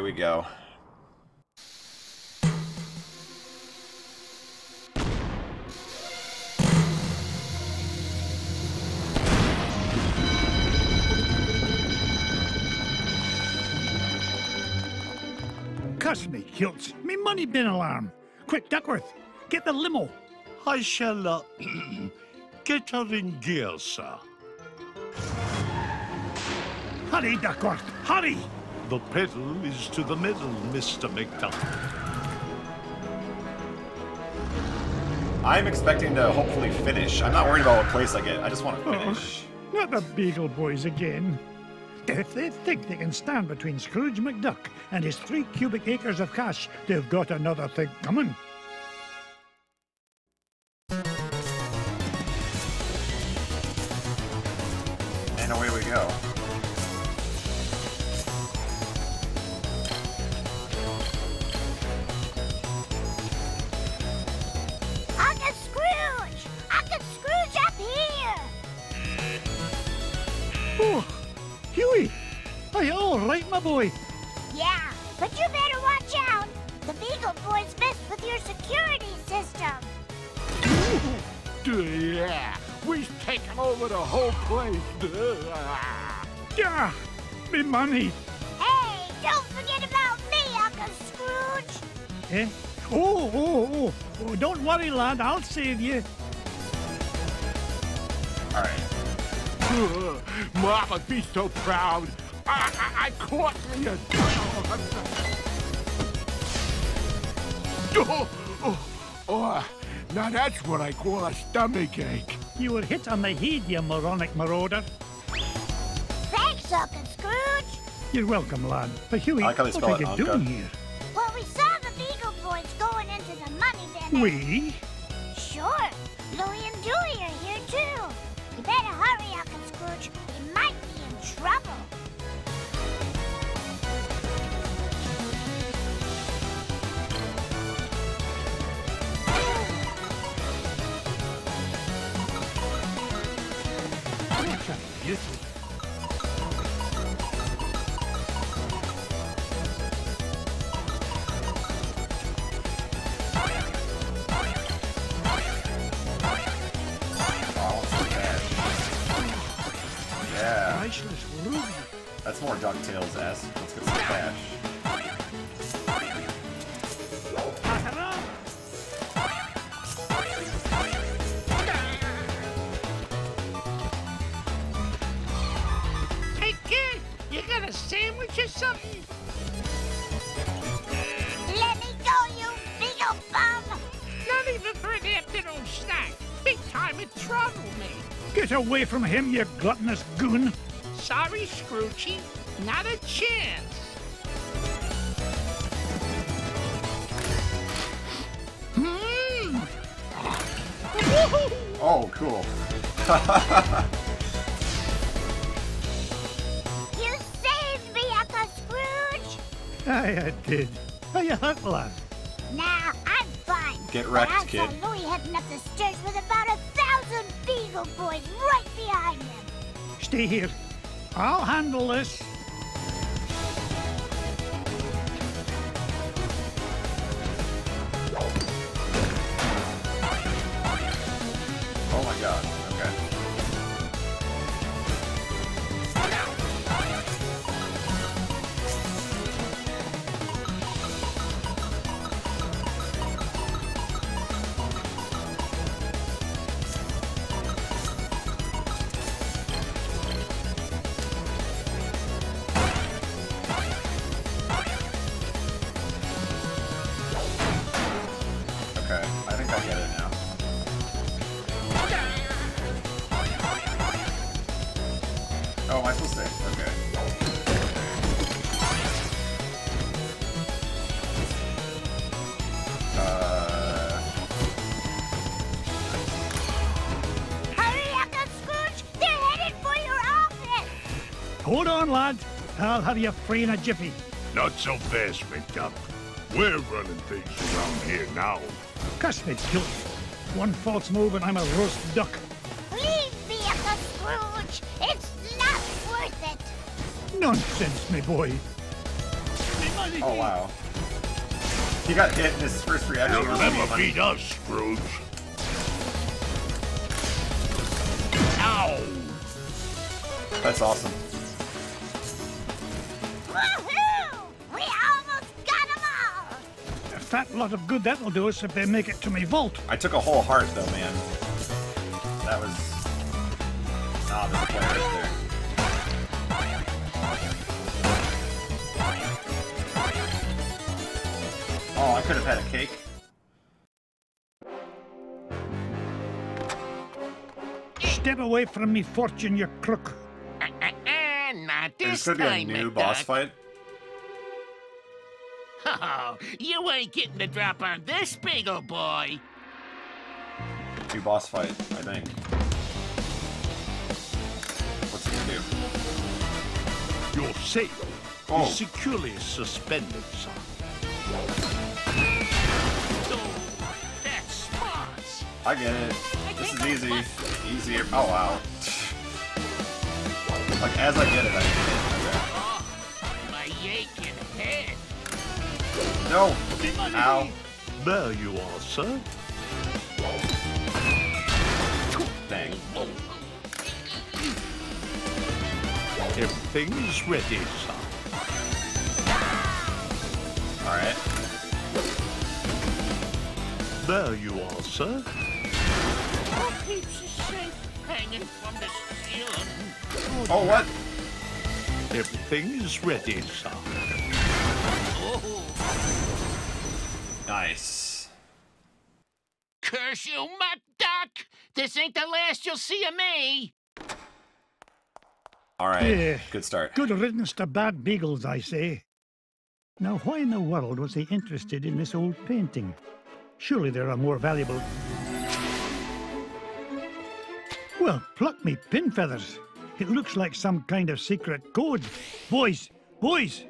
we go. Cuss me, Hilts. Me money bin alarm. Quick, Duckworth, get the limo. I shall, get her in gear, sir. Hurry, Duckworth, hurry! The pedal is to the middle, Mr. McDuck. I'm expecting to hopefully finish. I'm not worried about what place I get. I just want to finish. Not the Beagle Boys again. If they think they can stand between Scrooge McDuck and his 3 cubic acres of cash, they've got another thing coming. And away we go. Uncle Scrooge! Uncle Scrooge up here! Oh, Huey! Are you all right, my boy? Yeah, but you better watch out. The Beagle Boys messed with your security system. Yeah, we've taken over the whole place. Yeah, me money. Hey, don't forget about me, Uncle Scrooge. Eh? Oh, don't worry, lad, I'll save you. Alright. Mama'd be so proud. I caught me a... Oh, now that's what I call a stomach ache. You were hit on the head, you moronic marauder. Thanks, Uncle Scrooge. You're welcome, lad. But Huey, I like how they what spell are it, you Anka. doing here? Well, we saw the Beagle Boys going into the money bin. We? Sure. Louie and Dewey are here, too. You better hurry, Uncle Scrooge. We might be in trouble. What a beauty. Yeah. Priceless ruby. That's more Ducktales-esque. Let's get some cash. Hey, kid, you got a sandwich or something? Let me go, you Beagle bum! Not even for an afternoon snack. Big time in trouble, mate. Get away from him, you gluttonous goon. Sorry, Scroochy. Not a chance. Oh, cool. You saved me, Uncle Scrooge! Aye, I did. How you hurt, lad? Nah, I'm fine. Get But wrecked, I kid. saw Louie heading up the stairs with about 1,000 Beagle Boys right behind him. Stay here. I'll handle this. Oh my god. Okay. Okay, I think I get it now. Oh, am I supposed to? Okay. Hurry, Uncle Scrooge! They're headed for your office! Hold on, lad. I'll have you free in a jiffy. Not so fast, McDuck. We're running things around here now. Cuss me, Kilt. One false move and I'm a roast duck. Leave me, Uncle Scrooge! It's not worth it! Nonsense, me boy. Me Oh, wow. He got hit in his first reaction. You'll never beat us, Scrooge. Ow! That's awesome. Woohoo! We almost got them all! A fat lot of good that'll do us if they make it to me vault. I took a whole heart, though, man. That was... Ah, there's a player right there. Oh, I could have had a cake. Step away from me, Fortune, you crook. Not There's this gonna be a time, new McDuck. boss fight. Oh, you ain't getting the drop on this big ol' boy. New boss fight, I think. What's it gonna do? Your sail Oh. is securely suspended, son. Oh, that's smart. I get it. This is easy. Easier. Oh, wow. Like, as I get it, I get it. Oh, my aching head. Okay. No! Ow. There you are, sir. Dang. Everything's ready, son. Alright. There you are, sir. Oh, keeps us safe hanging from the ceiling. Oh, what? Everything's ready, son. Oh, Nice. curse you, McDuck! This ain't the last you'll see of me. Alright. Yeah. Good start. Good riddance to bad beagles, I say. Now, why in the world was he interested in this old painting? Surely there are more valuable... Well, pluck me pin feathers. It looks like some kind of secret code. Boys! Boys!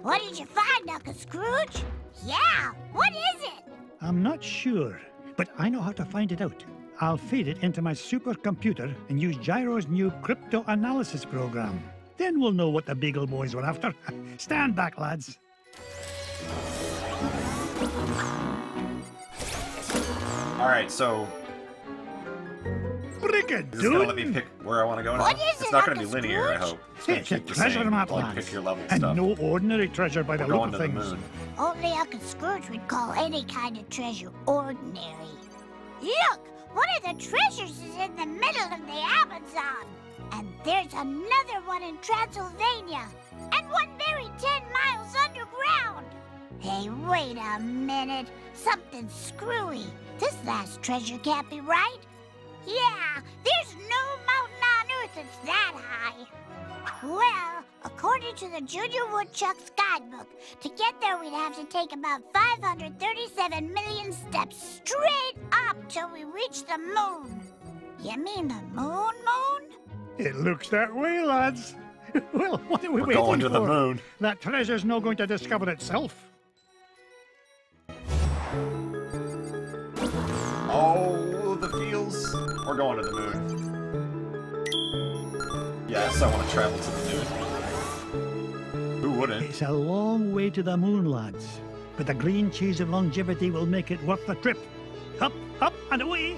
What did you find, Uncle Scrooge? Yeah, what is it? I'm not sure, but I know how to find it out. I'll feed it into my supercomputer and use Gyro's new crypto-analysis program. Then we'll know what the Beagle Boys were after. Stand back, lads. Alright, so... Brigadoon! Is this gonna let me pick where I want to go now? What is It's it, not gonna be Uncle linear, I Scrooge? hope. It's gonna It's a keep the treasure same, map, like, lads. pick your level And stuff. no ordinary treasure by the We're look going of to the things. moon. Only Uncle Scrooge would call any kind of treasure ordinary. Look! One of the treasures is in the middle of the Amazon. And there's another one in Transylvania. And one buried 10 miles underground. Hey, wait a minute. Something's screwy. This last treasure can't be right. Yeah, there's no mountain on Earth that's that high. Well, according to the Junior Woodchuck's guidebook, to get there we'd have to take about 537 million steps straight up till we reach the moon. You mean the moon? It looks that way, lads. Well, what are we We're waiting going to for? the moon. That treasure's not going to discover itself. Oh, the feels. We're going to the moon. Yes, I want to travel to the moon. Who wouldn't? It's a long way to the moon, lads. But the green cheese of longevity will make it worth the trip. Up, up, and away!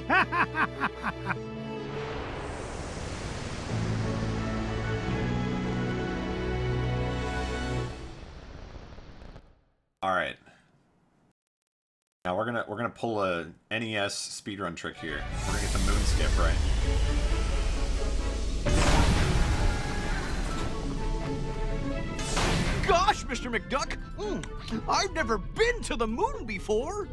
All right. Now we're gonna pull a NES speedrun trick here. We're gonna get the moon skip right. Gosh, Mr. McDuck! I've never been to the moon before!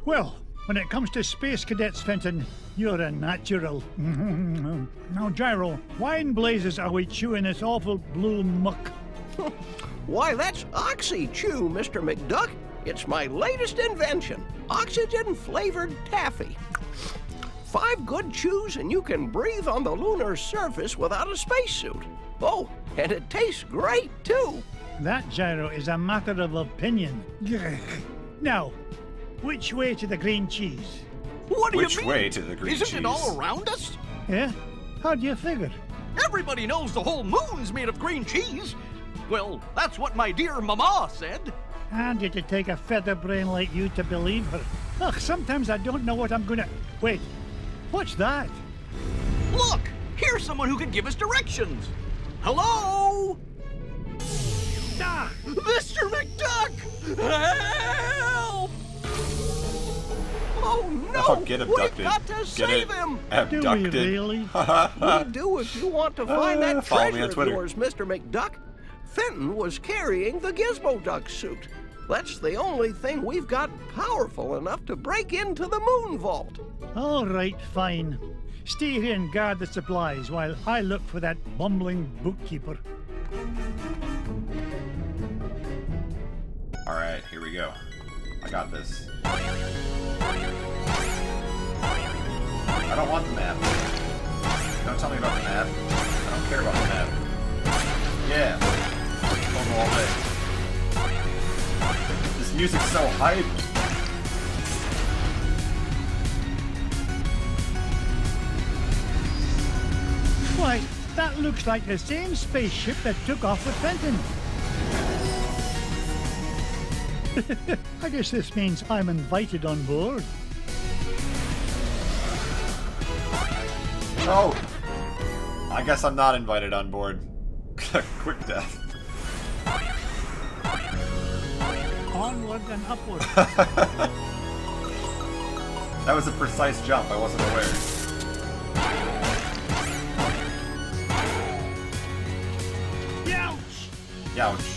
Well, when it comes to space cadets, Fenton, you're a natural. Now, Gyro, why in blazes are we chewing this awful blue muck? Why, that's Oxy-Chew, Mr. McDuck. It's my latest invention, oxygen-flavored taffy. 5 good chews and you can breathe on the lunar surface without a spacesuit. Oh, and it tastes great, too. That, Gyro, is a matter of opinion. Now, which way to the green cheese? What do Which you mean? way to the green Isn't cheese? it all around us? Yeah? How do you figure? Everybody knows the whole moon's made of green cheese. Well, that's what my dear mama said. And it'd take a feather brain like you to believe her. Ugh, sometimes I don't know what I'm gonna... Wait, what's that? Look, here's someone who can give us directions. Hello? Ah! Mr. McDuck! Help! Oh no! Oh, get abducted. We've got to save him! Do we Abducted. really? We do if you want to find that Follow me on treasure of Twitter. yours, Mr. McDuck. Fenton was carrying the Gizmo Duck suit. That's the only thing we've got powerful enough to break into the moon vault. All right, fine. Stay here and guard the supplies while I look for that bumbling bookkeeper. All right, here we go. I got this. I don't want the map. Don't tell me about the map. I don't care about the map. Yeah. Don't go all day. This music's so hype. Why, that looks like the same spaceship that took off with Fenton. I guess this means I'm invited on board. Oh! I guess I'm not invited on board. Quick death. Onward and upward. That was a precise jump, I wasn't aware. Youch! Youch.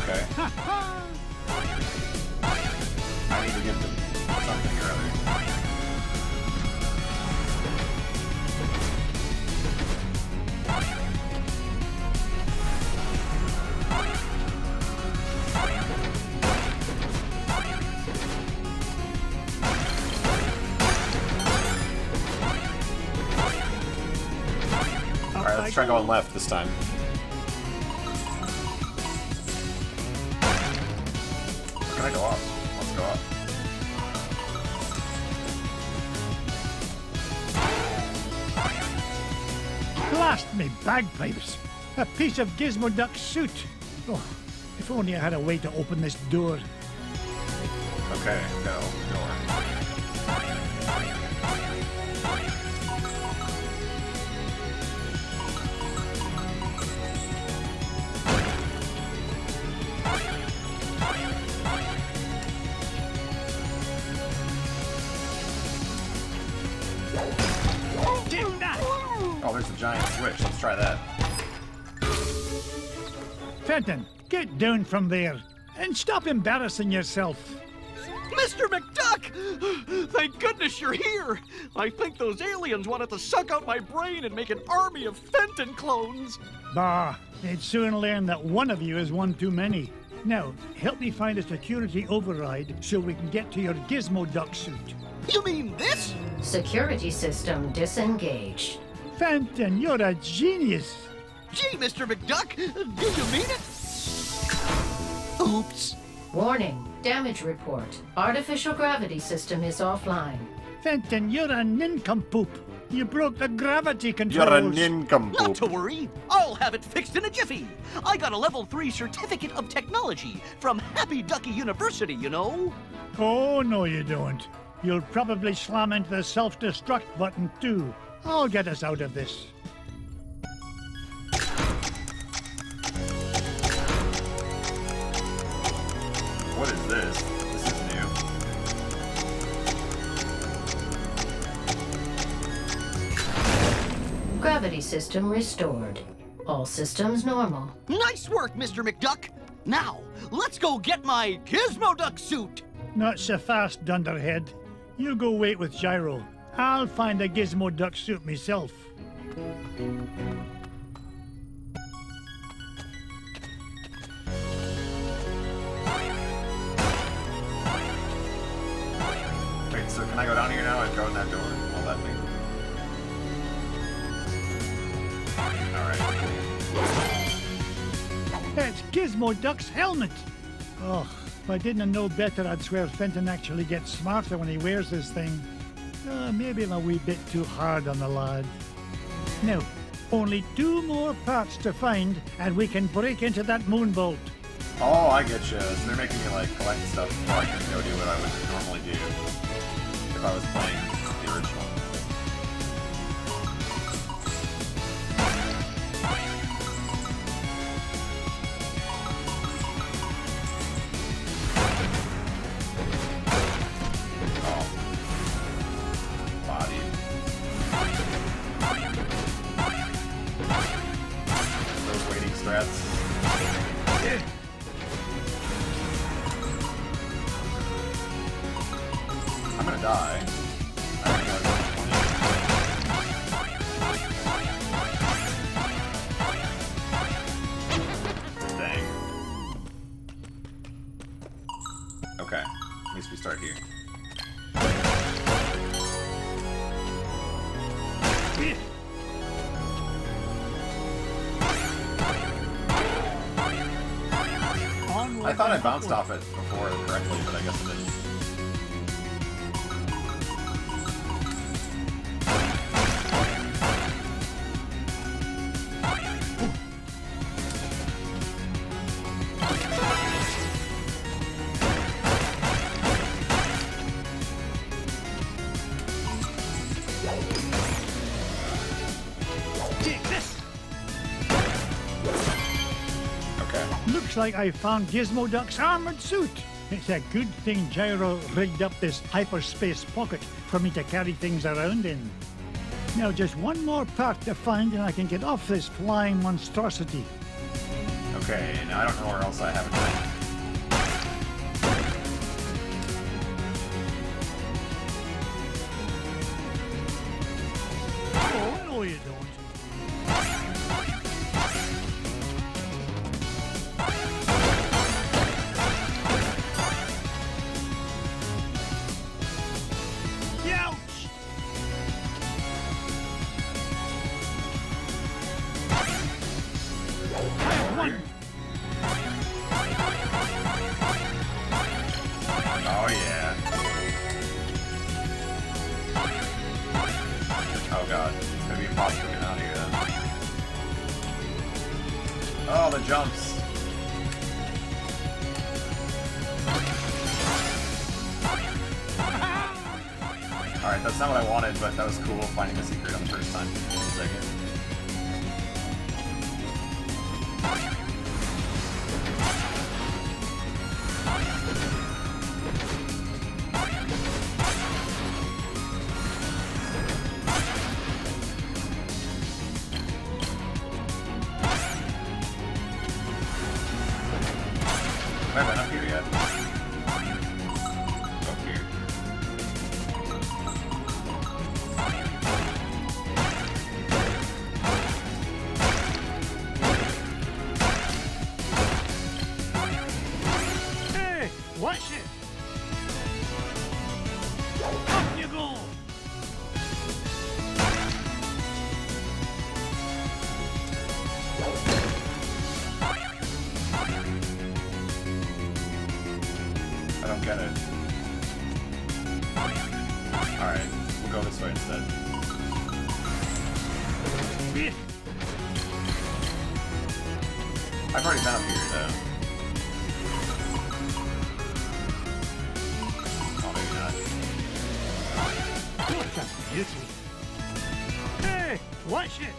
Okay. I need to get them something or other. Alright, let's try going left this time. Where can I go up? Let's go up. Blast me bagpipes! A piece of Gizmo Duck suit! Oh, if only I had a way to open this door. Okay, go. Door. Do that! Oh, there's a giant switch. Let's try that. Fenton, get down from there and stop embarrassing yourself. Mr. McDuck! Thank goodness you're here! I think those aliens wanted to suck out my brain and make an army of Fenton clones. Bah, they'd soon learn that one of you is one too many. Now, help me find a security override so we can get to your Gizmo Duck suit. You mean this? Security system disengaged. Fenton, you're a genius. Gee, Mr. McDuck, do you mean it? Oops. Warning, damage report. Artificial gravity system is offline. Fenton, you're a nincompoop. You broke the gravity You're controls. a nincompoop. Not to worry, I'll have it fixed in a jiffy. I got a level 3 certificate of technology from Happy Ducky University, you know. Oh, no you don't. You'll probably slam into the self-destruct button too. I'll get us out of this. What is this? This is new. Gravity system restored. All systems normal. Nice work, Mr. McDuck. Now, let's go get my Gizmo Duck suit. Not so fast, Dunderhead. You go wait with Gyro. I'll find a Gizmo Duck suit myself. Wait, so can I go down here now I'd go in that door? Well, that'd be... Alright. That's Gizmo Duck's helmet! Oh, if I didn't know better, I'd swear Fenton actually gets smarter when he wears this thing. Maybe I'm a wee bit too hard on the lad. Now, only 2 more parts to find, and we can break into that moonbolt. Oh, I get you. So they're making me, like, collect stuff before I can go do what I would normally do if I was playing the original. I'm gonna die. Dang. Okay, at least we start here. I thought I bounced off it before correctly, but I guess I didn't. Looks like I found Gizmo Duck's armored suit. It's a good thing Gyro rigged up this hyperspace pocket for me to carry things around in. Now just one more part to find and I can get off this flying monstrosity. Okay, now I don't know where else I haven't been. Oh, no you don't. Oh yeah. Oh god, it's gonna be impossible to get out of here then. Oh, the jumps. Alright, that's not what I wanted, but that was cool finding the secret on the first time. Second. I haven't been up here yet. Up here. Hey, watch it! Up you go! I don't get it. Alright, we'll go this way instead. I've already been up here, though. Oh, maybe not. What a beauty! Hey, watch it!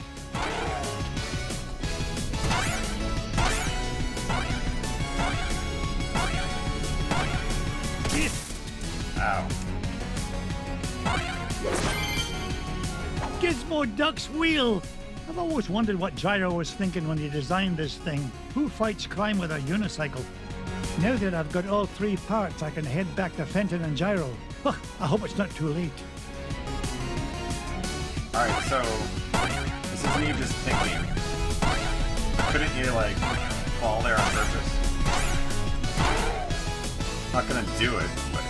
Ow. Gizmo Duck's wheel! I've always wondered what Gyro was thinking when he designed this thing. Who fights crime with a unicycle? Now that I've got all 3 parts, I can head back to Fenton and Gyro. Ugh, I hope it's not too late. Alright, so... this is me just thinking. Couldn't you, like, fall there on purpose? Not gonna do it, but...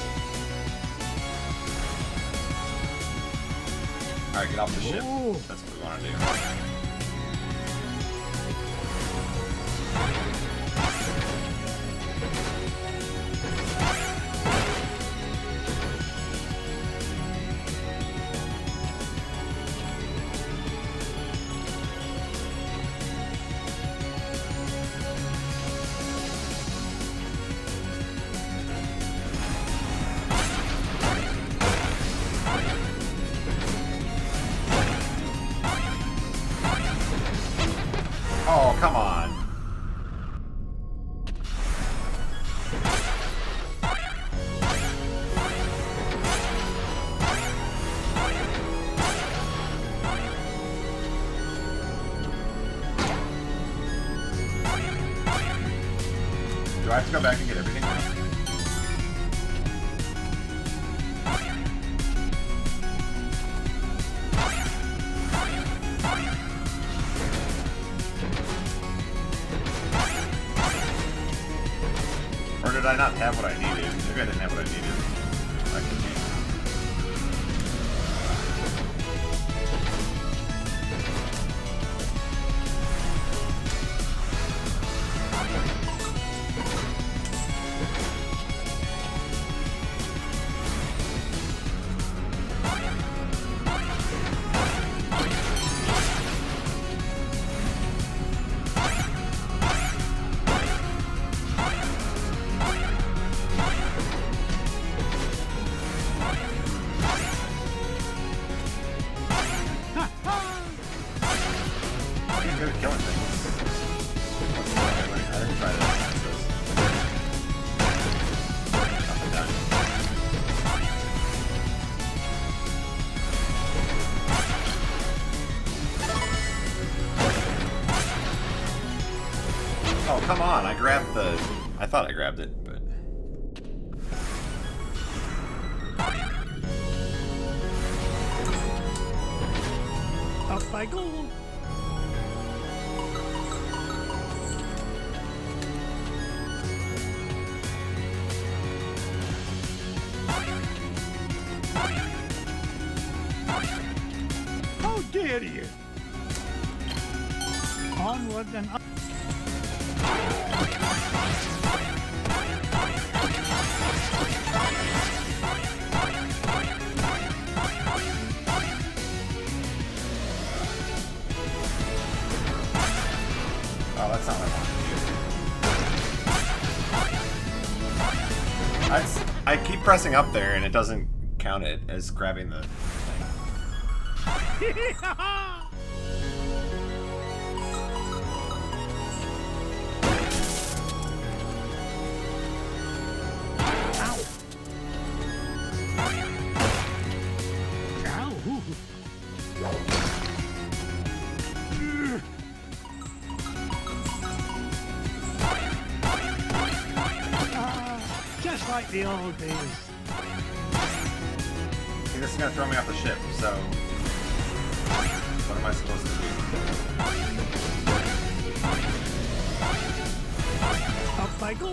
Alright, get off the ship. Oh. That's what we want to do. Oh, come on. Do I have to go back and get everything now? Or did I not have what I needed? Maybe I didn't have what I needed. That could be. I'm good at killing things. I didn't try that. Nothing done. Oh, come on. I grabbed the... I thought I grabbed it, but... Up I go. How dare you? Onward and up. Oh, that's not what I wanted to do. I keep pressing up there and it doesn't count it as grabbing the thing. Just like the old days. See, this is gonna throw me off the ship, so what am I supposed to do? Up I go.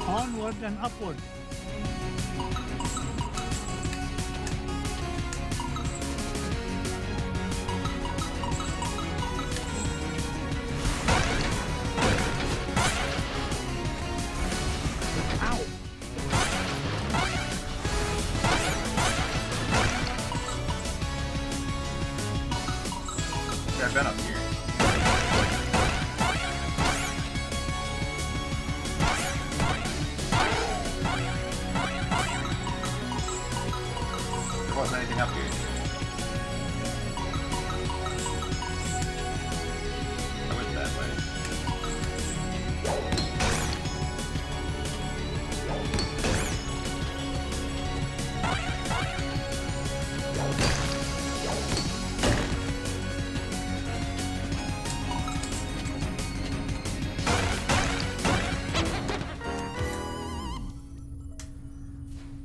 Onward and upward. Ow! Yeah, I've been up here. There wasn't anything up here. I went that way.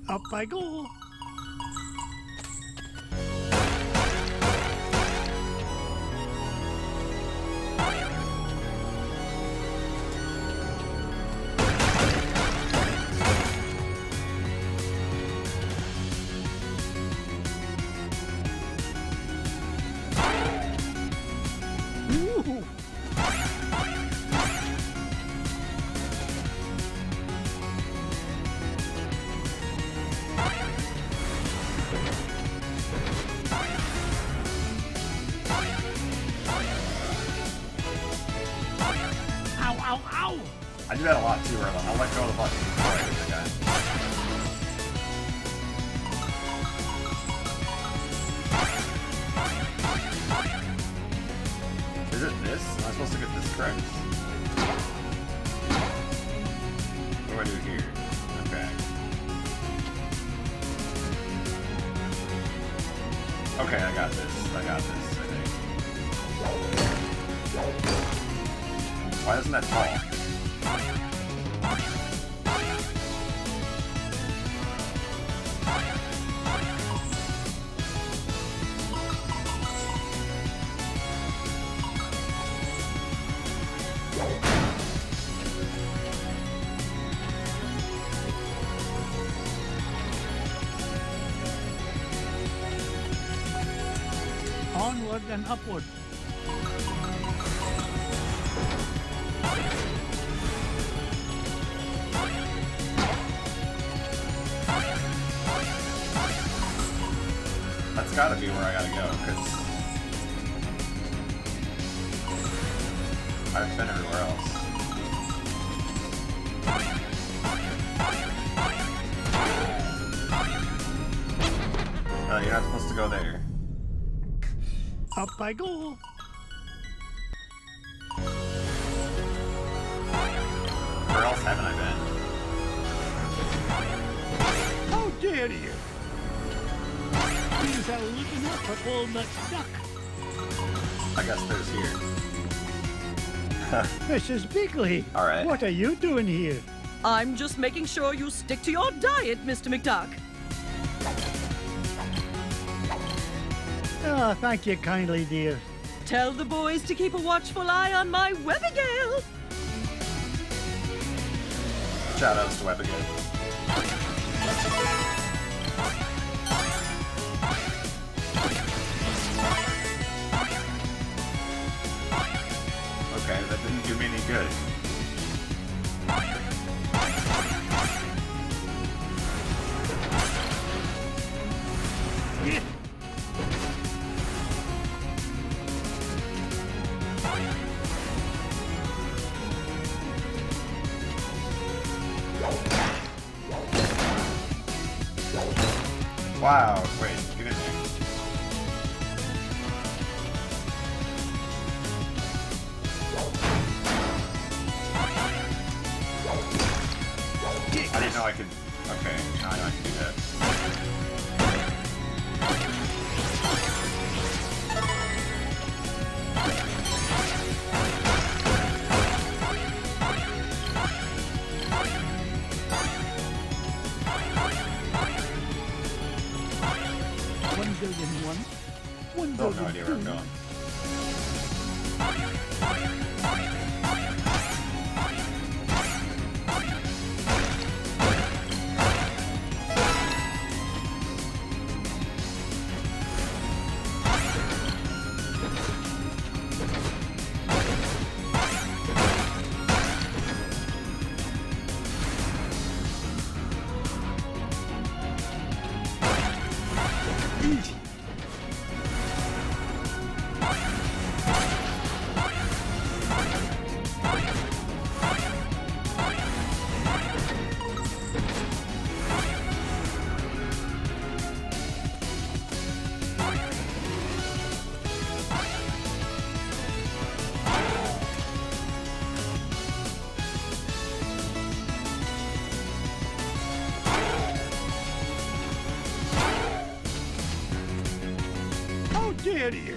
Up I go. ow, ow! I do that a lot too early. I'll let go of the button before I hit the guy. Is it this? Am I supposed to get this correct? What do I do here? Okay. Okay, I got this. I got this, I think. Why isn't that tall? Onward and upward. That's gotta be where I gotta go, because I've been everywhere else. Oh, you're not supposed to go there. Up I go. Where else haven't I been? How dare you? These are looking up at Old McDuck. I guess there's here. Mrs. Bigley. All right. What are you doing here? I'm just making sure you stick to your diet, Mr. McDuck. Oh, thank you kindly, dear. Tell the boys to keep a watchful eye on my Webigail. Shoutouts to Webigail. Okay, that didn't do me any good. Wow, wait, get in there. I didn't know I could. Okay, now I know I can do that. Oh, no idea where I'm going. Dare you?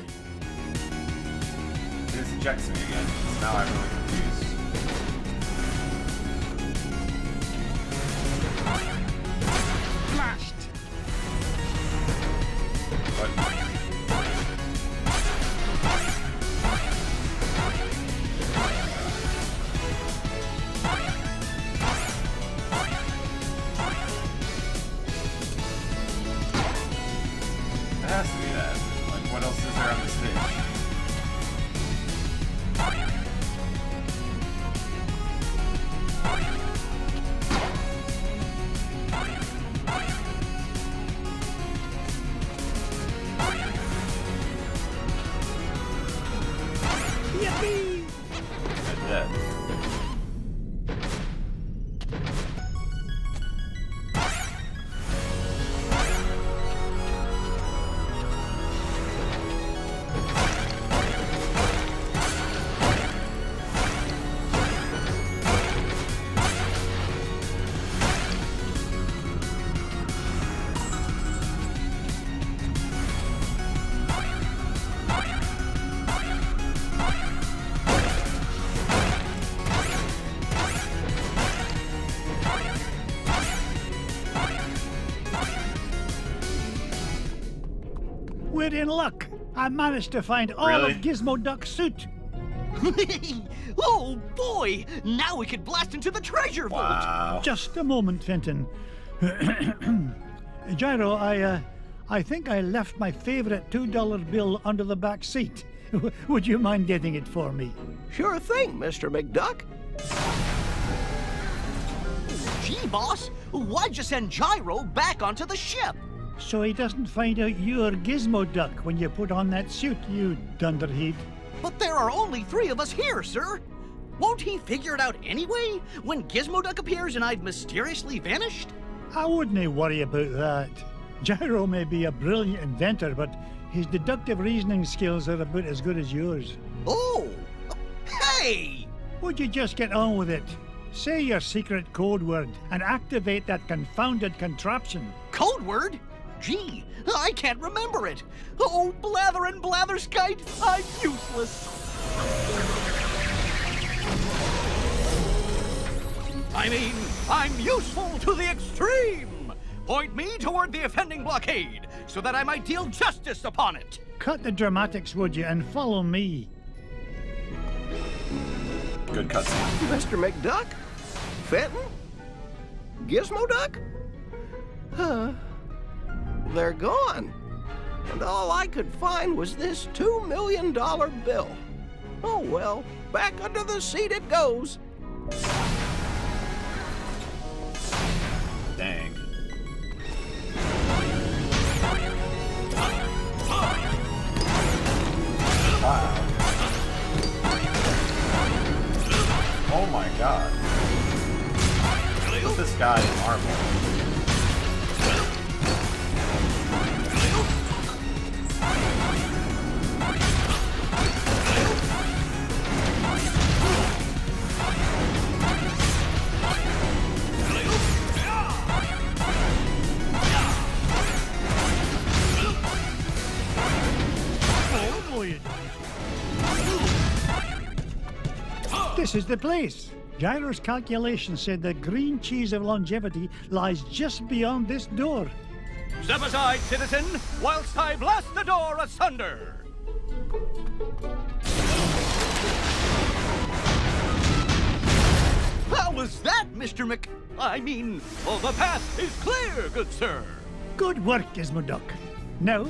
This ejects me again. So now I'm really confused. Blast! What? It has to be that. What else is there on the stage? Yippee! That's it. You're in luck. I managed to find all Really? of Gizmo Duck's suit. Oh boy! Now we can blast into the treasure vault! Wow. Just a moment, Fenton. Gyro, I think I left my favorite $2 bill under the back seat. Would you mind getting it for me? Sure thing, Mr. McDuck. Gee, boss, why'd you send Gyro back onto the ship? So he doesn't find out you're Gizmo Duck when you put on that suit, you dunderhead. But there are only 3 of us here, sir. Won't he figure it out anyway, when Gizmo Duck appears and I've mysteriously vanished? I wouldn't worry about that. Gyro may be a brilliant inventor, but his deductive reasoning skills are about as good as yours. Oh! Hey! Would you just get on with it? Say your secret code word and activate that confounded contraption. Code word? Gee, I can't remember it. Oh, blather and blatherskite, I'm useless. I mean, I'm useful to the extreme. Point me toward the offending blockade, so that I might deal justice upon it. Cut the dramatics, would you, and follow me. Good cutscene. Mr. McDuck? Fenton? Gizmo Duck? Huh. They're gone. And all I could find was this $2 million bill. Oh well, back under the seat it goes. Dang. Wow. Oh my god. Look at this guy in Marvel. This is the place. Gyro's calculation said the green cheese of longevity lies just beyond this door. Step aside, citizen, whilst I blast the door asunder. How was that, Mr. the path is clear, good sir. Good work, Gizmo Duck. Now,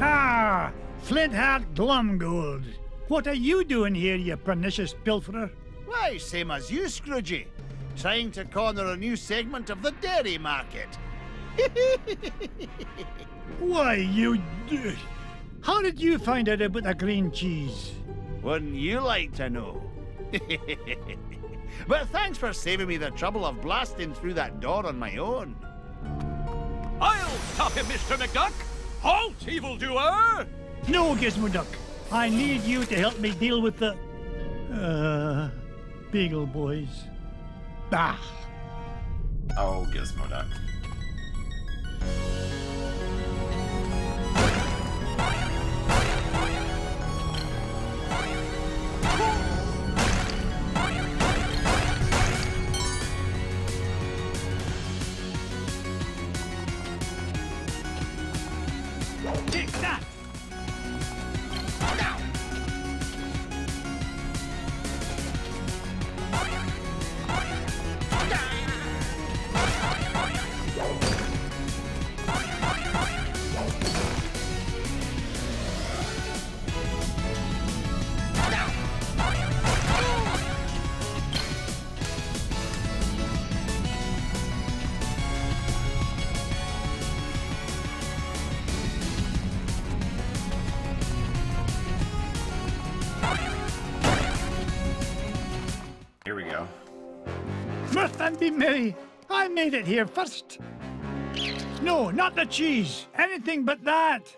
ah, Flintheart Glumgold. What are you doing here, you pernicious pilferer? Why, same as you, Scroogey. Trying to corner a new segment of the dairy market. Why, how did you find out about the green cheese? Wouldn't you like to know? But thanks for saving me the trouble of blasting through that door on my own. I'll stop him, Mr. McDuck. Halt, evildoer! No, Gizmo Duck. I need you to help me deal with the... Beagle Boys. Bah! Oh, Gizmo Duck. Take that! Here we go. Mirth and be merry. I made it here first. No, not the cheese. Anything but that.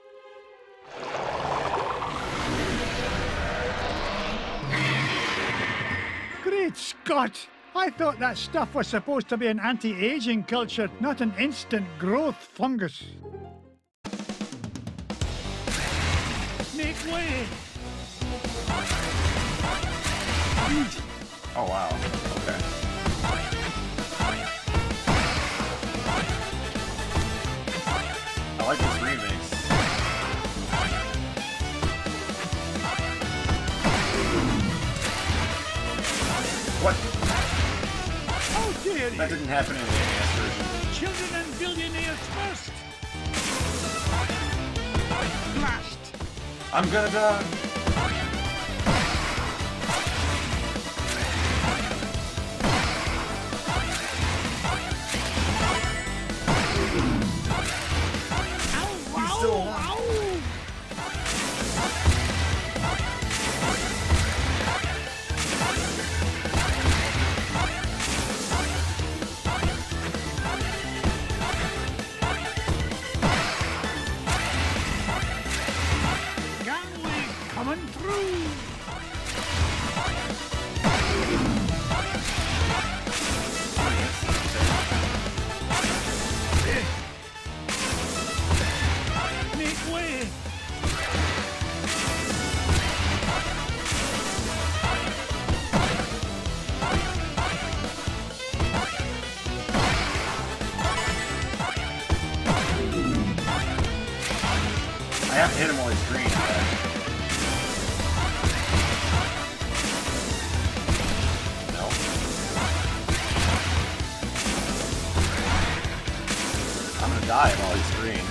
Great Scott! I thought that stuff was supposed to be an anti-aging culture, not an instant growth fungus. Make way! Oh, wow. Okay. That didn't happen in the NES version. Children and billionaires first. Blast. I'm gonna die. Coming through! Make way! I have to hit him while he's green. Die while he's green.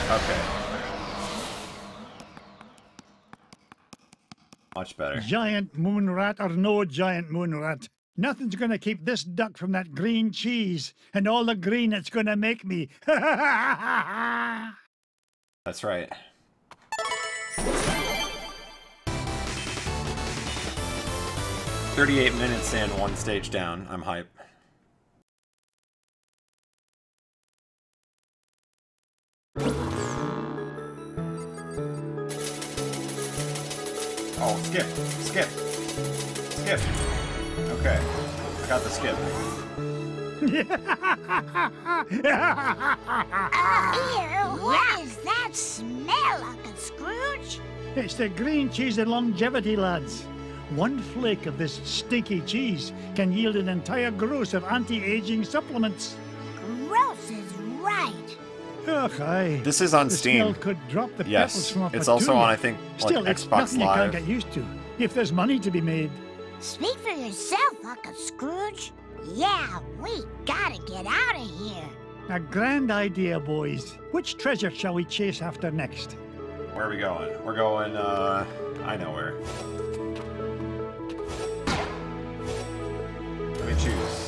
Okay. Much better. Giant moon rat or no giant moon rat. Nothing's gonna keep this duck from that green cheese and all the green it's gonna make me. That's right. "38 minutes and 1 stage down." I'm hype. Oh, skip. Skip. Skip. Okay, I got the skip. What is that smell, Uncle Scrooge? It's the green cheese and longevity, lads. One flake of this stinky cheese can yield an entire gross of anti-aging supplements. Gross is right. Ugh, aye. This is on the Steam. Smell could drop the Yes, petals from off it's a also tulip. on, I think, like Still, it's Xbox nothing Live. you can't get used to if there's money to be made. Speak for yourself, Uncle Scrooge. Yeah, we gotta get out of here. A grand idea, boys. Which treasure shall we chase after next? Where are we going? We're going, I know where. Let me choose.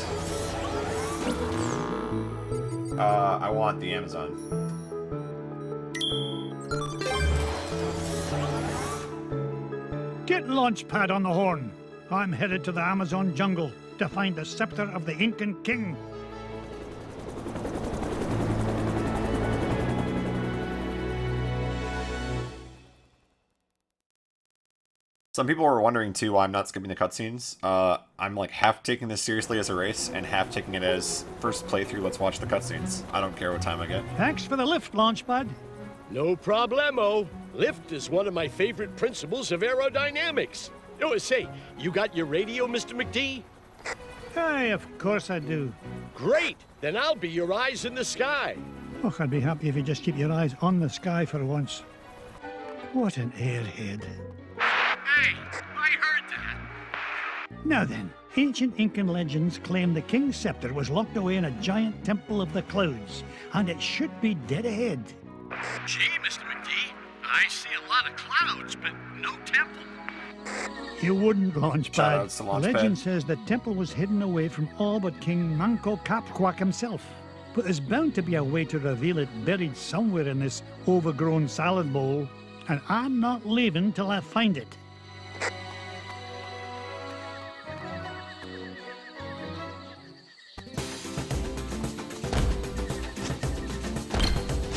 I want the Amazon. Get Launchpad on the horn. I'm headed to the Amazon jungle to find the scepter of the Incan king. Some people were wondering too why I'm not skipping the cutscenes. I'm like half taking this seriously as a race and half taking it as first playthrough, let's watch the cutscenes. I don't care what time I get. Thanks for the lift, Launchpad. No problemo. Lift is one of my favorite principles of aerodynamics. Oh, say, you got your radio, Mr. McD? Aye, of course I do. Great! Then I'll be your eyes in the sky. Oh, I'd be happy if you just keep your eyes on the sky for once. What an airhead. Hey, I heard that. Now then, ancient Incan legends claim the king's scepter was locked away in a giant temple of the clouds, and it should be dead ahead. Gee, Mr. McD, I see a lot of clouds, but no temple. You wouldn't, Launchpad. Shoutouts to Launchpad. The legend says the temple was hidden away from all but King Manco Capquack himself. But there's bound to be a way to reveal it buried somewhere in this overgrown salad bowl, and I'm not leaving till I find it.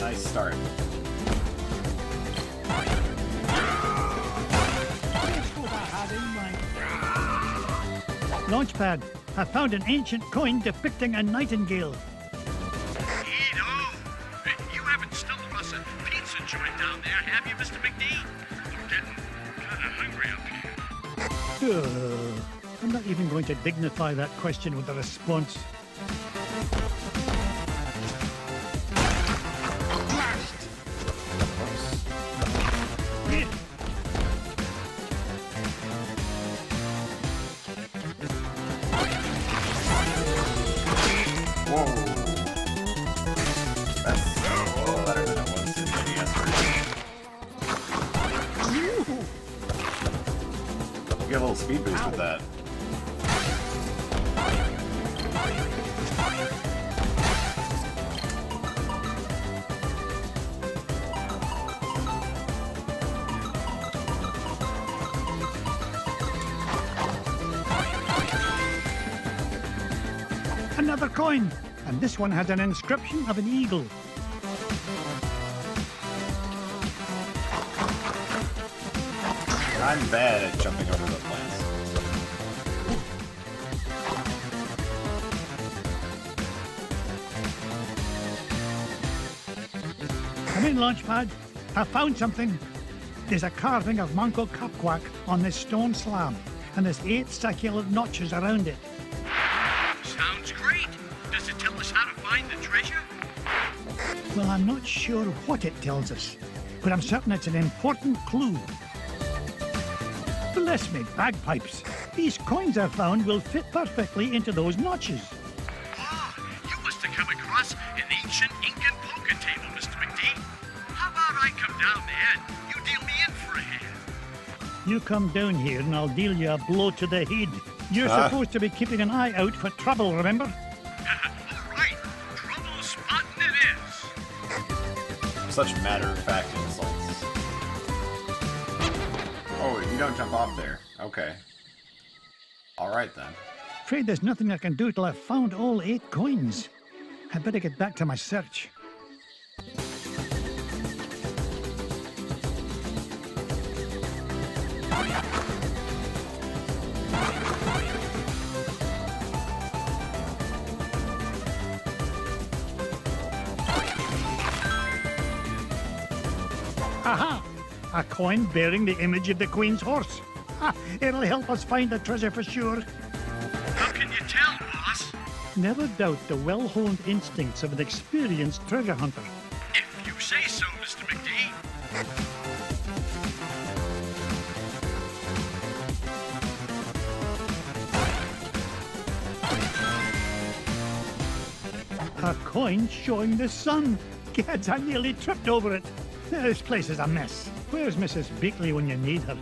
Nice start. Launchpad, I found an ancient coin depicting a nightingale. You haven't stumbled us a pizza joint down there, have you, Mr. McD? I'm getting kind of hungry up here. I'm not even going to dignify that question with a response. Get a little speed boost with that. Another coin, and this one has an inscription of an eagle. I'm bad at jumping over the plants. Come in, Launchpad. I found something. There's a carving of Monko Kapquak on this stone slab, and there's 8 succulent notches around it. Sounds great. Does it tell us how to find the treasure? Well, I'm not sure what it tells us, but I'm certain it's an important clue. Bless me bagpipes. These coins I found will fit perfectly into those notches. Oh, you must have come across an ancient Incan poker table, Mr. McD. How about I come down there and you deal me in for a hand? You come down here and I'll deal you a blow to the head. You're supposed to be keeping an eye out for trouble, remember? All right. Trouble spotting it is. Such matter-of-fact insults. Oh, you don't jump off there. Okay. Alright then. Afraid there's nothing I can do till I've found all 8 coins. I'd better get back to my search. Aha! A coin bearing the image of the Queen's horse. Ha! It'll help us find the treasure for sure. How can you tell, boss? Never doubt the well-honed instincts of an experienced treasure hunter. If you say so, Mr. McD. A coin showing the sun. Gads, I nearly tripped over it. This place is a mess. Where's Mrs. Beakley when you need her?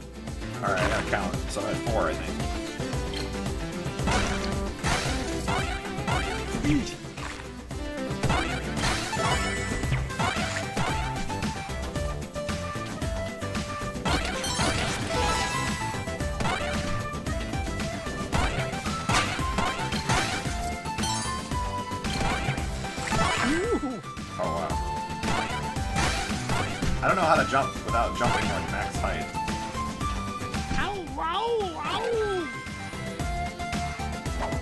Alright, I gotta count. So I'm at 4, I think. Easy. Oh wow. I don't know how to jump without jumping like max height. Ow, ow, ow!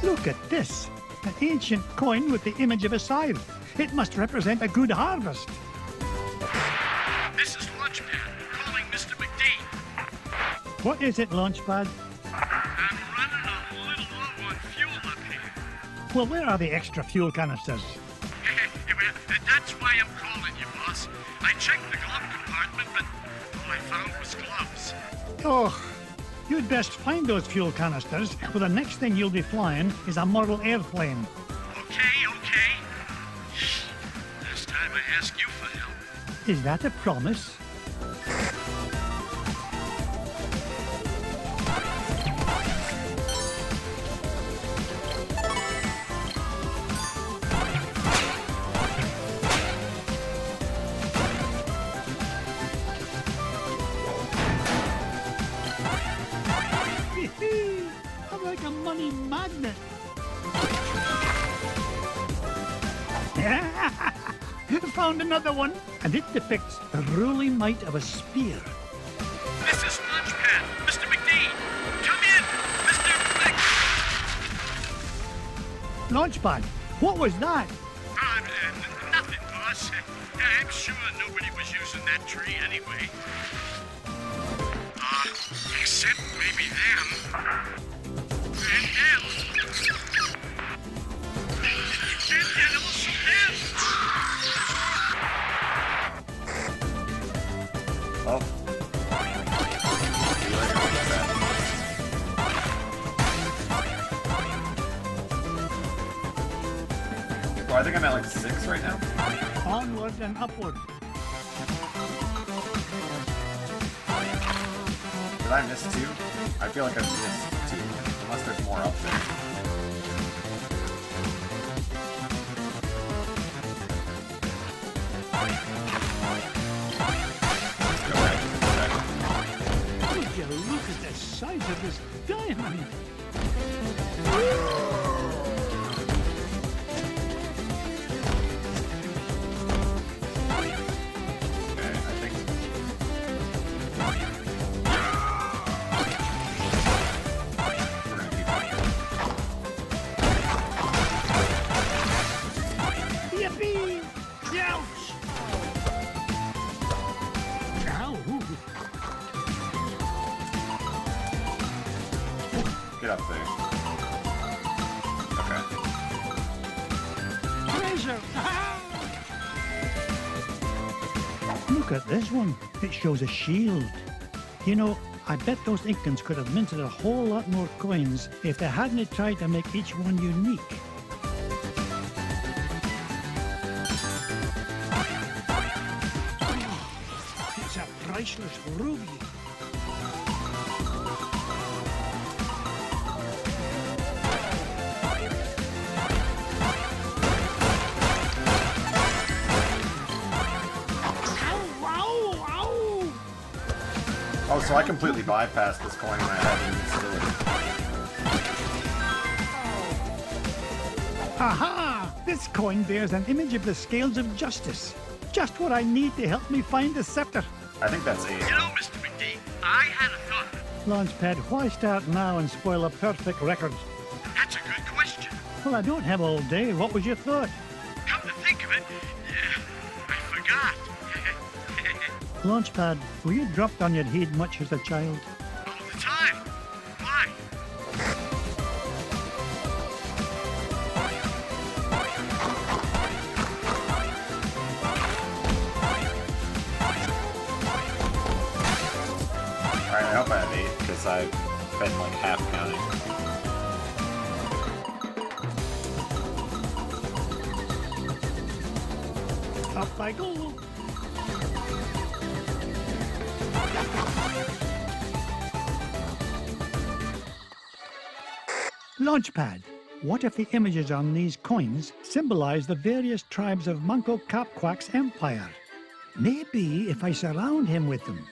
Look at this. An ancient coin with the image of a scythe. It must represent a good harvest. This is Launchpad, calling Mr. McD. What is it, Launchpad? I'm running a little low on fuel up here. Well, where are the extra fuel canisters? Well, that's why I'm calling you, boss. I checked the glove compartment, but all I found was gloves. Oh, you'd best find those fuel canisters, for the next thing you'll be flying is a model airplane. Okay. Last time I asked you for help. Is that a promise? I'm like a money magnet. Found another one, and it depicts the ruling might of a spear. This is Launchpad, Mr. McD. Come in, Mr. Launchpad, what was that? Nothing, boss. I'm sure nobody was using that tree anyway. Except maybe them. And them. And also them. Oh. Oh, I think I'm at like 6 right now. Onward and upward. Did I miss 2? I feel like I missed 2, unless there's more up there. Would you look at the size of this diamond? Yippee! Ouch! Ow! Get up there. Okay. Treasure! Look at this one. It shows a shield. You know, I bet those Incans could have minted a whole lot more coins if they hadn't tried to make each one unique. It's a priceless ruby. Oh, so I completely bypassed this coin and I had invincibility. Aha! This coin bears an image of the scales of justice. Just what I need to help me find the scepter. I think that's 8. You know, Mr. McD, I had a thought. Launchpad, why start now and spoil a perfect record? That's a good question. Well, I don't have all day. What was your thought? Come to think of it, I forgot. Launchpad, were you dropped on your head much as a child? All the time. Why? Alright, I hope I have 8, because I've been like half counting. Up I go. Launchpad, what if the images on these coins symbolize the various tribes of Manco Capquack's empire? Maybe if I surround him with them.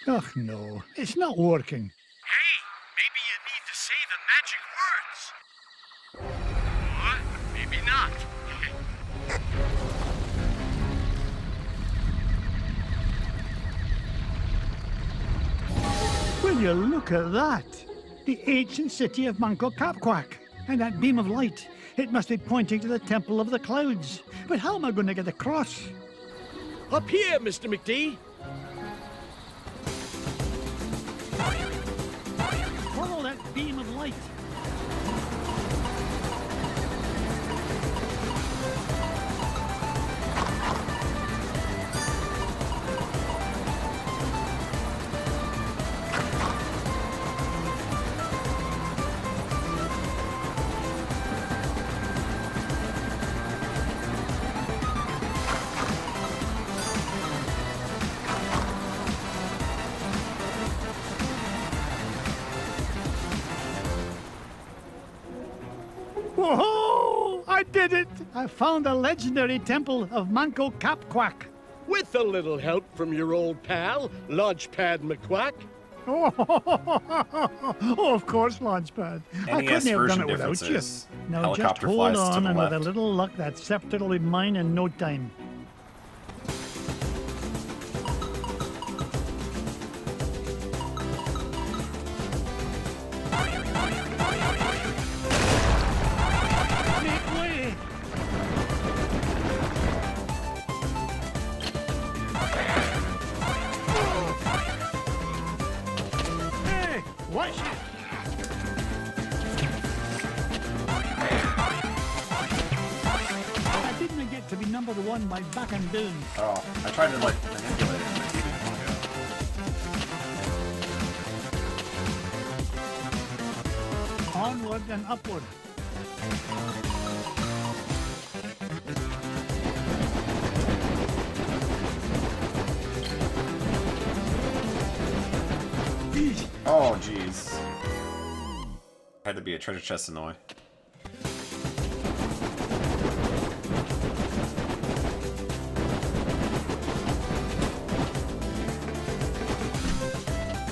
Oh no, it's not working. Hey, maybe you need to say the magic words. Or maybe not. Will you look at that? The ancient city of Manco Capquack. And that beam of light. It must be pointing to the Temple of the Clouds. But how am I going to get across? Up here, Mr. McD. Follow that beam of light. Whoa! I did it! I found the legendary temple of Manco Capquack. With a little help from your old pal, Launchpad McQuack. Oh, of course, Launchpad. I couldn't have done it without you. Now just hold on, and with a little luck, that scepter will be mine in no time. To be number one by backing down. Oh, I tried to like manipulate it, but he didn't want to go. Onward and upward. Oh, jeez. Had to be a treasure chest in the way.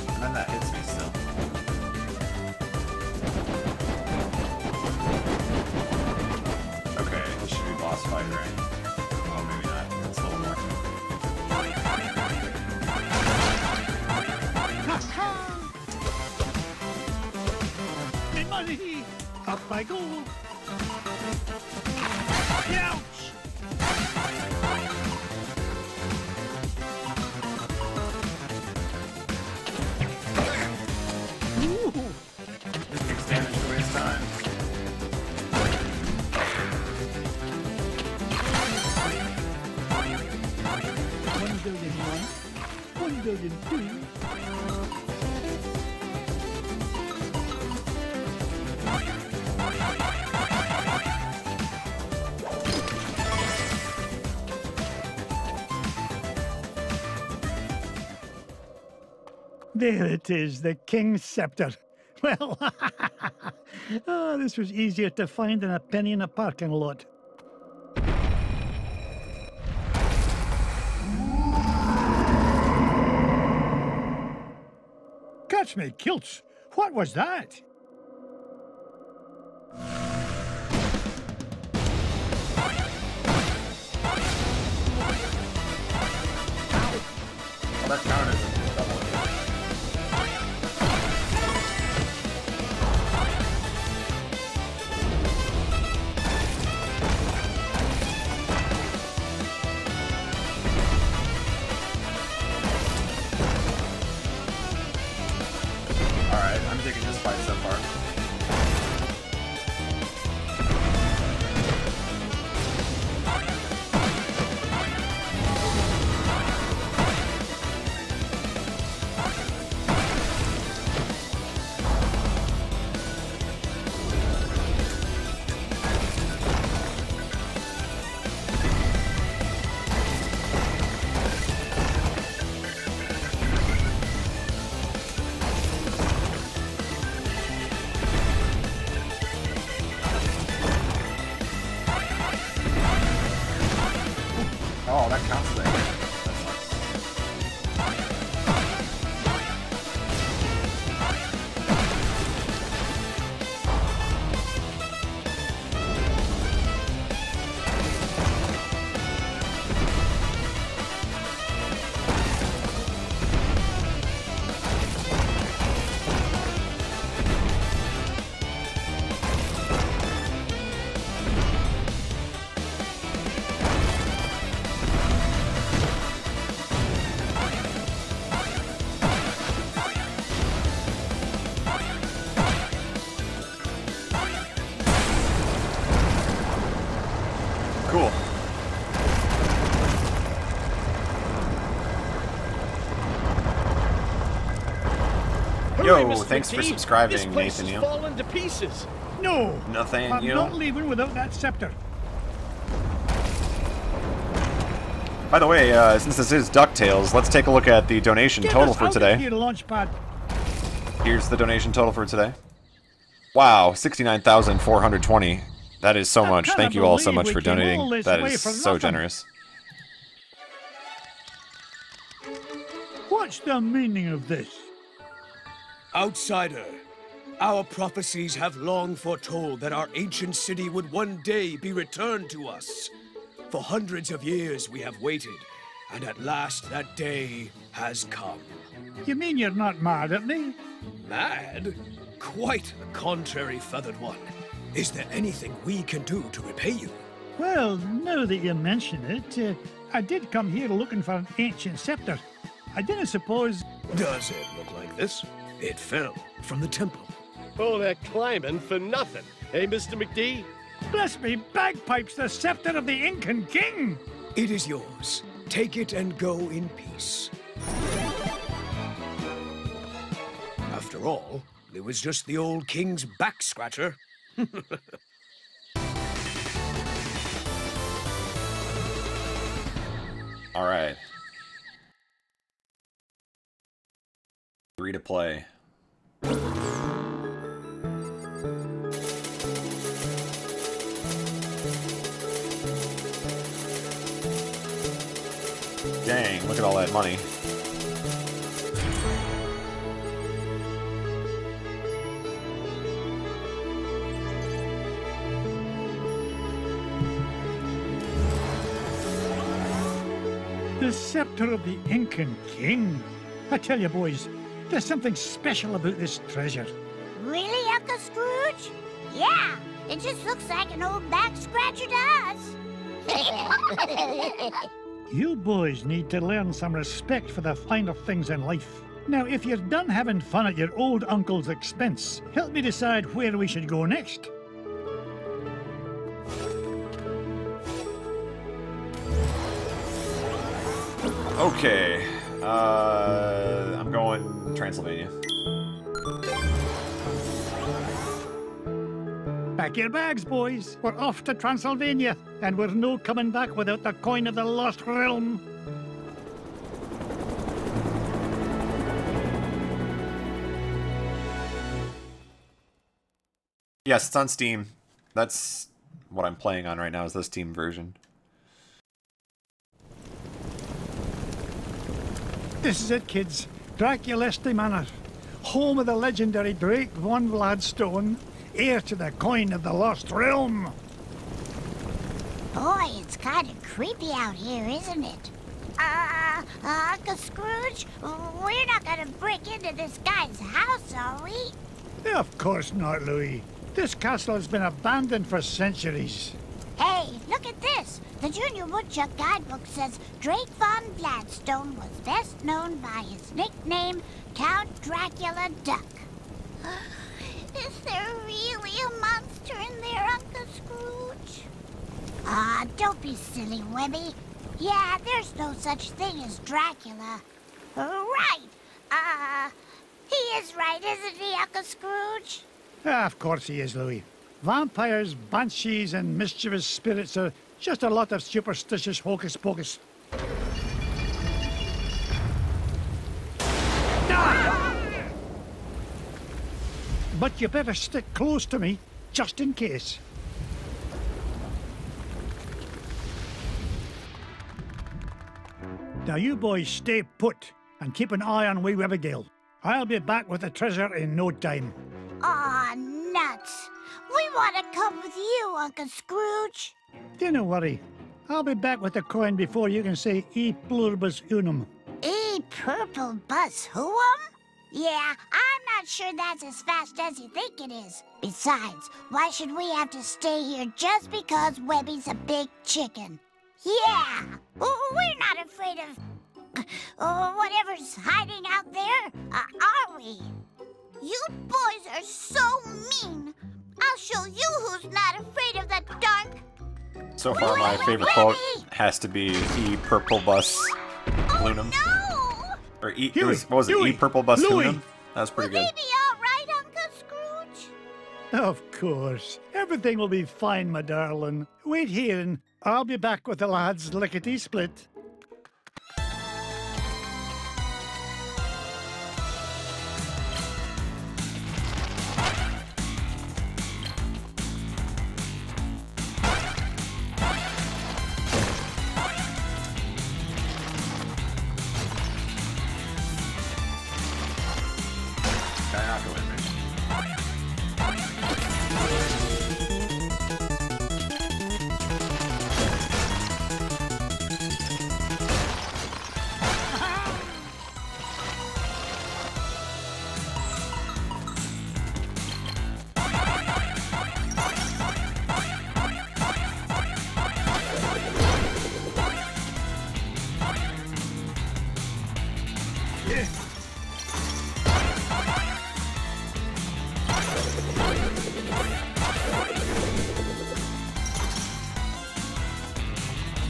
And then that hits me still. Okay, this should be boss fight, right? Oh, maybe not. It's a little more. Money! Up I go! Ouch! Ooh. Takes damage to waste time. 1 billion 2. There it is, the King's Scepter. Well, oh, this was easier to find than a penny in a parking lot. Catch me, kilts! What was that? Well, that counted as a double hit. Alright, I'm taking this fight so far. Oh, that counts as a hit. That sucks. Cool. Yo, thanks for subscribing, Nathaniel. Fallen to pieces. No! Nathaniel. I'm not leaving without that scepter. By the way, since this is Ducktales, let's take a look at the donation total for today. Here, Launchpad. Here's the donation total for today. Wow, 69,420. That is so much. Thank you all so much for donating. That is so generous. What's the meaning of this? Outsider, our prophecies have long foretold that our ancient city would one day be returned to us. For hundreds of years we have waited, and at last that day has come. You mean you're not mad at me? Mad? Quite the contrary, Feathered One. Is there anything we can do to repay you? Well, now that you mention it, I did come here looking for an ancient scepter. I didn't suppose... Does it look like this? It fell from the temple. Oh, they're climbing for nothing. Hey, Mr. McD? Bless me bagpipes, the scepter of the Incan king! It is yours. Take it and go in peace. After all, it was just the old king's back scratcher. All right. Free to play. Dang, look at all that money. The scepter of the Incan king. I tell you, boys, there's something special about this treasure. Really, Uncle Scrooge? Yeah, it just looks like an old back scratcher to us. You boys need to learn some respect for the finer things in life. Now, if you're done having fun at your old uncle's expense, help me decide where we should go next. Okay, I'm going Transylvania. Pack your bags, boys. We're off to Transylvania, and we're no coming back without the coin of the lost realm. Yes, it's on Steam. That's what I'm playing on right now, is the Steam version. This is it, kids. Draculesti Manor, home of the legendary Drake von Vladstone, heir to the coin of the lost realm. Boy, it's kind of creepy out here, isn't it? Uncle Scrooge, we're not gonna break into this guy's house, are we? Of course not, Louis. This castle has been abandoned for centuries. Hey, look at this. The Junior Woodchuck guidebook says Drake von Vladstone was best known by his nickname, Count Dracula Duck. Is there really a monster in there, Uncle Scrooge? Don't be silly, Webby. Yeah, there's no such thing as Dracula. Right. He is right, isn't he, Uncle Scrooge? Of course he is, Louis. Vampires, banshees, and mischievous spirits are just a lot of superstitious hocus-pocus. But you better stick close to me, just in case. Now you boys stay put and keep an eye on wee Abigail. I'll be back with the treasure in no time. Aw, nuts. We want to come with you, Uncle Scrooge. Don't worry. I'll be back with the coin before you can say E pluribus unum. E purple bus who'um? Yeah, I'm not sure that's as fast as you think it is. Besides, why should we have to stay here just because Webby's a big chicken? Yeah, we're not afraid of whatever's hiding out there, are we? You boys are so mean. I'll show you who's not afraid of the dark. So far, my favorite quote has to be E purple bus lunum. No! Or E, what was it? E purple bus lunum? That was pretty good. Will they be all right, Uncle Scrooge? Of course. Everything will be fine, my darling. Wait here and I'll be back with the lads lickety-split.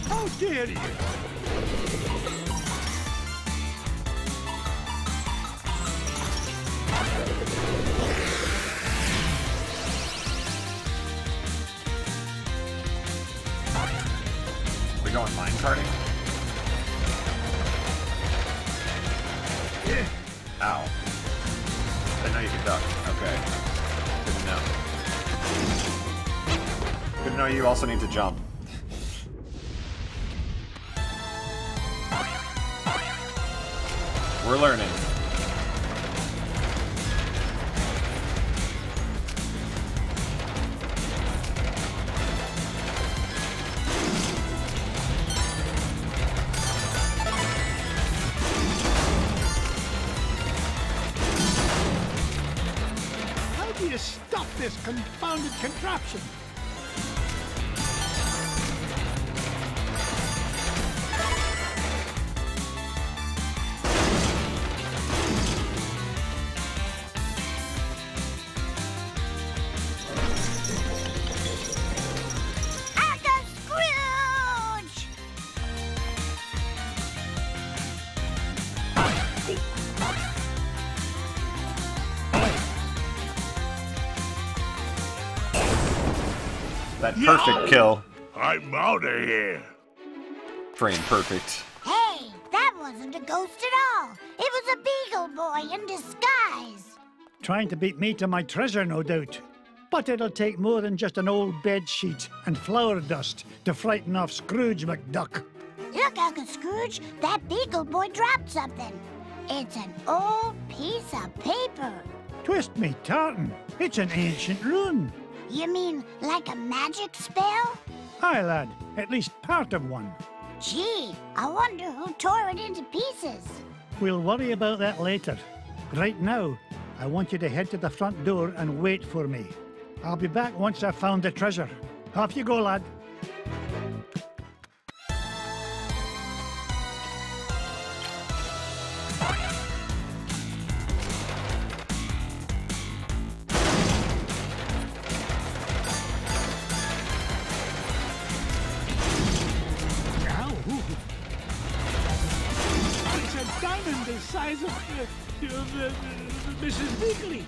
How dare you! We going minecarting? Ow. I didn't know you could McDuck. Okay. Good to know. Good to know you also need to jump. We're learning. How do you stop this confounded contraption? That perfect kill. I'm out of here. Frame perfect. Hey, that wasn't a ghost at all. It was a beagle boy in disguise. Trying to beat me to my treasure, no doubt. But it'll take more than just an old bed sheet and flour dust to frighten off Scrooge McDuck. Look, Uncle Scrooge, that beagle boy dropped something. It's an old piece of paper. Twist me tartan. It's an ancient rune. You mean like a magic spell? Aye, lad. At least part of one. Gee, I wonder who tore it into pieces. We'll worry about that later. Right now, I want you to head to the front door and wait for me. I'll be back once I've found the treasure. Off you go, lad. It's a diamond the size of Mrs. Weekly.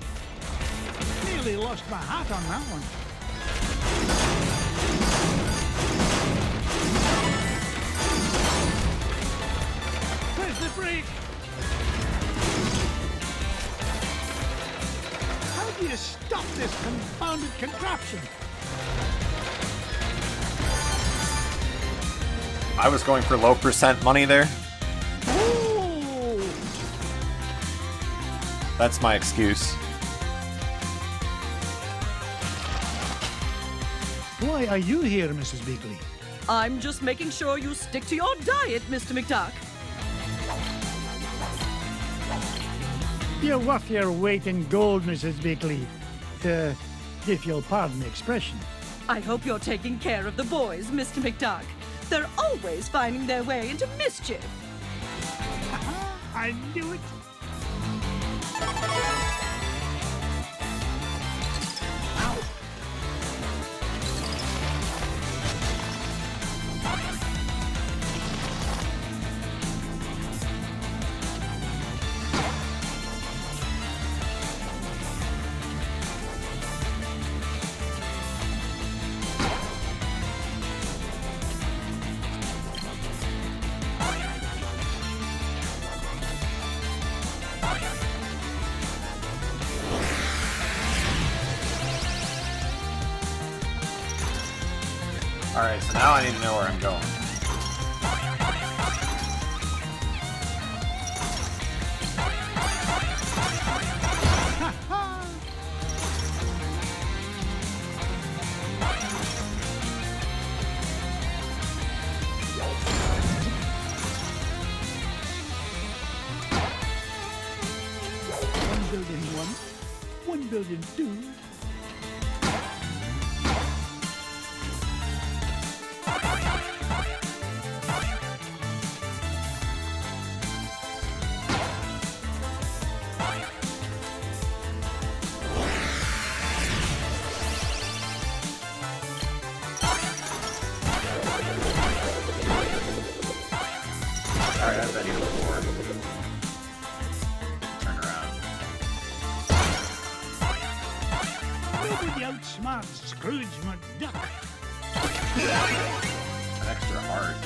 Nearly lost my hat on that one. Where's the break? How do you stop this confounded contraption? I was going for low percent money there. Oh! That's my excuse. Why are you here, Mrs. Beakley? I'm just making sure you stick to your diet, Mr. McDuck. You're worth your weight in gold, Mrs. Beakley. If you'll pardon the expression. I hope you're taking care of the boys, Mr. McDuck. They're always finding their way into mischief. I knew it. Alright, so now I need to know where I'm going. One building two. Alright, I've been here before. Turn around. Nobody outsmarts Scrooge McDuck. An extra heart.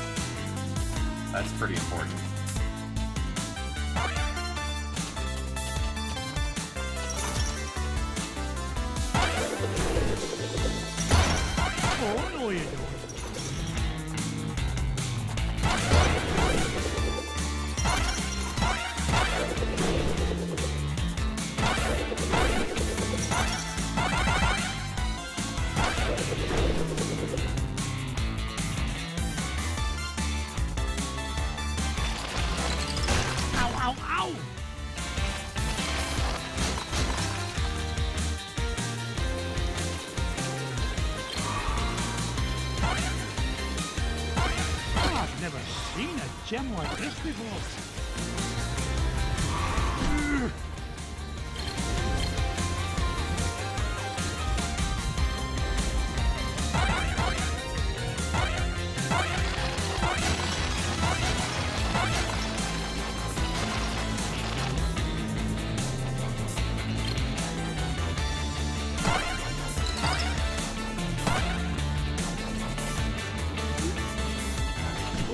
That's pretty important. Oh, no, you don't. Ow, ow, ow! I've never seen a gem like this before.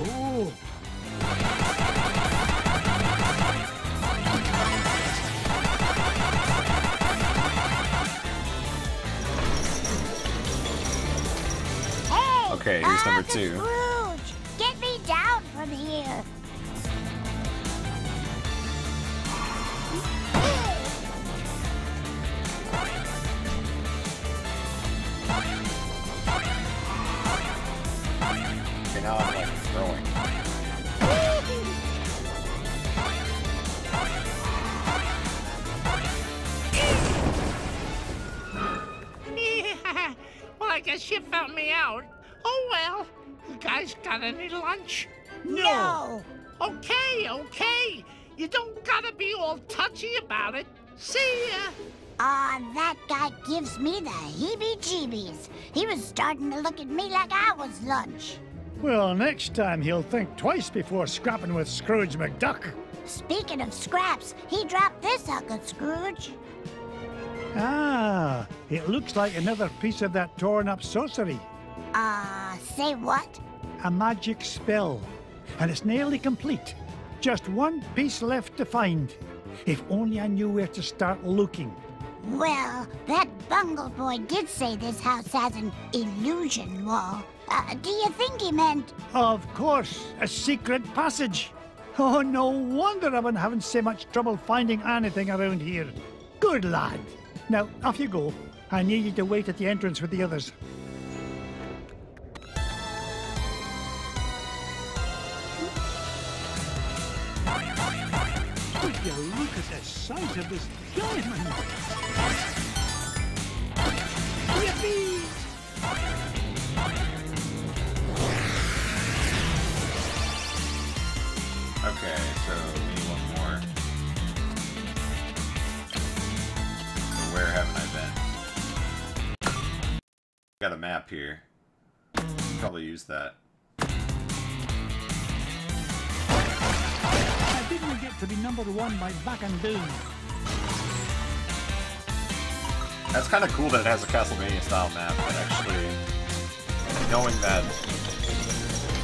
Oh. Okay, here's number 2. Scrooge, get me down from here. Okay, now I'm like throwing. Well, I guess you found me out. Oh, well. You guys got any lunch? No. Okay. You don't gotta be all touchy about it. See ya. That guy gives me the heebie-jeebies. He was starting to look at me like I was lunch. Well, next time he'll think twice before scrapping with Scrooge McDuck. Speaking of scraps, he dropped this, Uncle Scrooge. Ah, it looks like another piece of that torn-up sorcery. Say what? A magic spell. And it's nearly complete. Just one piece left to find. If only I knew where to start looking. Well, that bungle boy did say this house has an illusion wall. Do you think he meant... Of course, a secret passage. Oh, no wonder I've been having so much trouble finding anything around here. Good lad. Now, off you go. I need you to wait at the entrance with the others. Would you look at the size of this diamond? Yippee! Okay, so we need one more. Where haven't I been? Got a map here. Probably use that. I didn't get to be number 1 by backing down. That's kind of cool that it has a Castlevania style map, but actually knowing that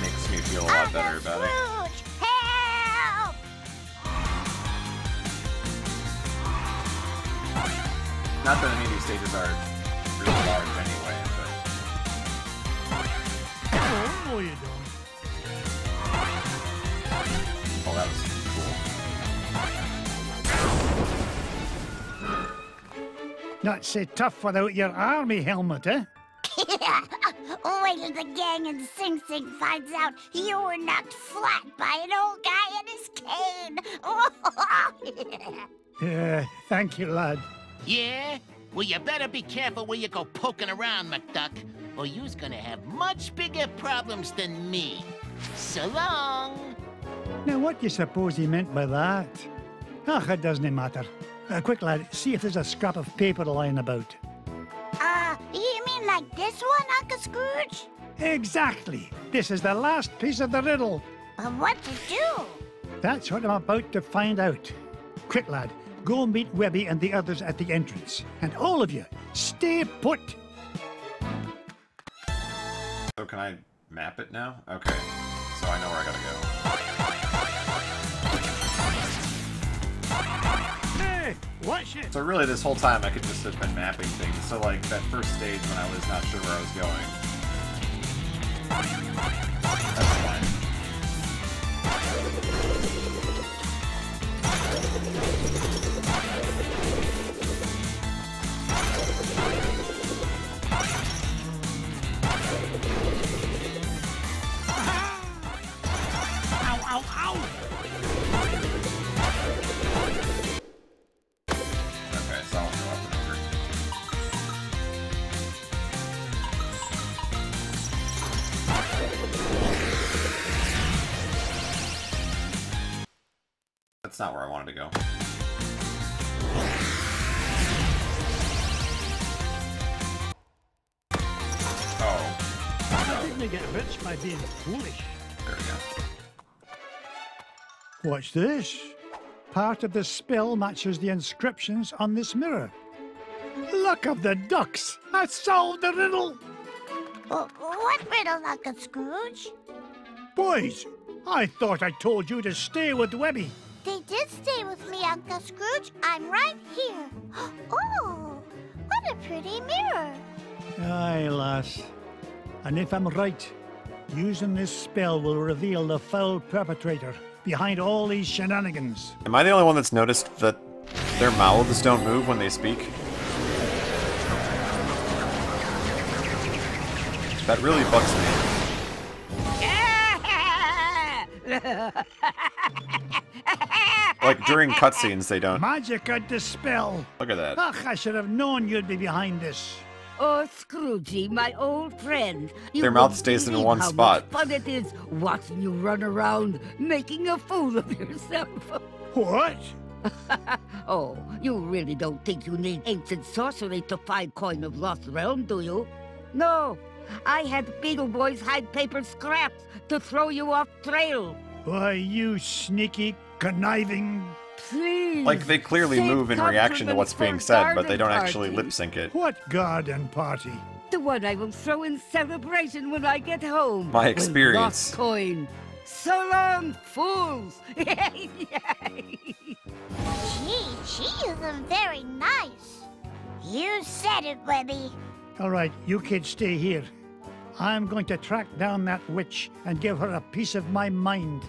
makes me feel a lot better about it. Help! Not that any of these stages are really large anyway, but... Oh, no you don't. Oh, that was cool. Not so tough without your army helmet, eh? Wait till the gang in Sing Sing finds out you were knocked flat by an old guy in his cane. Thank you, lad. Yeah? Well, you better be careful where you go poking around, McDuck, or you's gonna have much bigger problems than me. So long! Now, what do you suppose he meant by that? Ach, it doesn't matter. Quick, lad, see if there's a scrap of paper lying about. You mean like this one, Uncle Scrooge? Exactly. This is the last piece of the riddle. But what to do? That's what I'm about to find out. Quick, lad, go meet Webby and the others at the entrance. And all of you, stay put. So can I map it now? Okay, so I know where I gotta go. Hey, watch it. So really this whole time I could just have been mapping things. So like that first stage when I was not sure where I was going, That's not where I wanted to go. Oh. How did they get rich by being foolish? There we go. What's this? Part of the spell matches the inscriptions on this mirror. Luck of the ducks! I solved the riddle! What riddle, Uncle Scrooge? Boys, I thought I told you to stay with Webby. They did stay with me, Uncle Scrooge. I'm right here. Oh, what a pretty mirror. Aye, lass. And if I'm right, using this spell will reveal the foul perpetrator behind all these shenanigans. Am I the only one that's noticed that their mouths don't move when they speak? That really bugs me. Like during cutscenes, they don't. Magic and dispel. Look at that. Ach, I should have known you'd be behind this. Oh, Scroogey, my old friend. Their mouth stays in one spot. How much fun it is watching you run around making a fool of yourself. What? Oh, you really don't think you need ancient sorcery to find coin of lost realm, do you? No, I had Beetle Boys hide paper scraps to throw you off trail. Why, you sneaky, conniving... Please. Like, they clearly move in reaction to what's being said, but they don't actually lip-sync it. What garden party? The one I will throw in celebration when I get home. My experience. Lost coin. So long, fools! Gee, she isn't very nice. You said it, Webby. All right, you kids stay here. I'm going to track down that witch and give her a piece of my mind.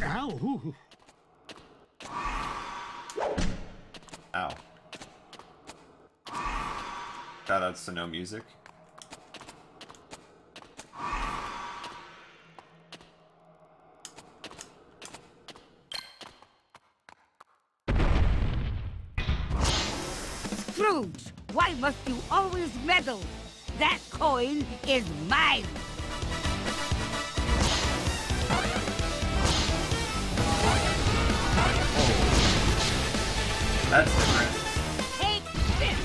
Ow. Ow. Shout outs to no music. Scrooge, why must you always meddle? That coin is mine. That's different. Take this.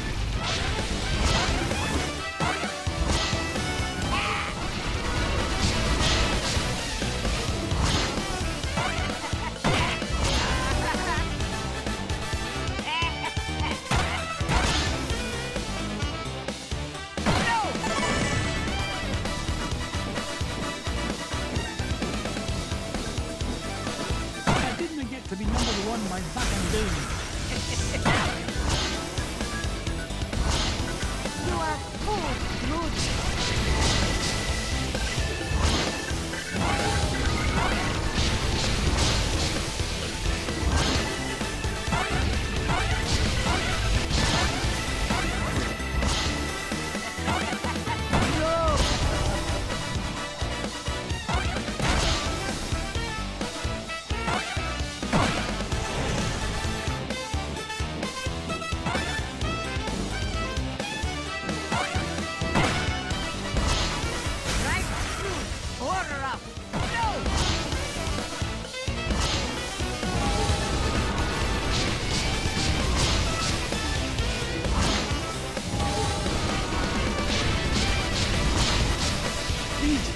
I didn't get to be number one by back and doing. You are full,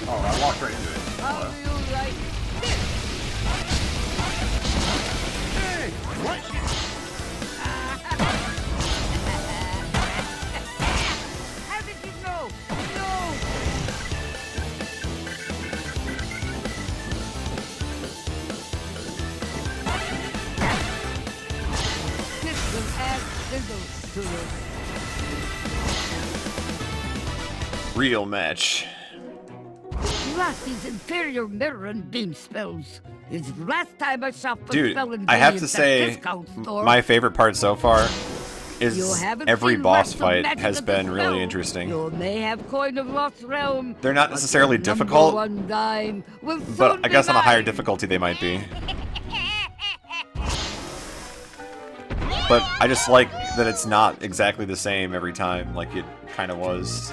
Oh, I walked right into it. How do you like this? Hey, what? How did you know? No! Real match. Blast these inferior mirror and beam spells. It's the last time I saw Dude, spell I have to ingredients at say, discount store. my favorite part so far You is haven't every seen boss Wrath of fight Magic has of the been really Spell. interesting. You may have coin of lost realm. They're not but necessarily the number difficult, one dime will but soon I guess be on a higher mine. difficulty they might be. But I just like that it's not exactly the same every time, like it kind of was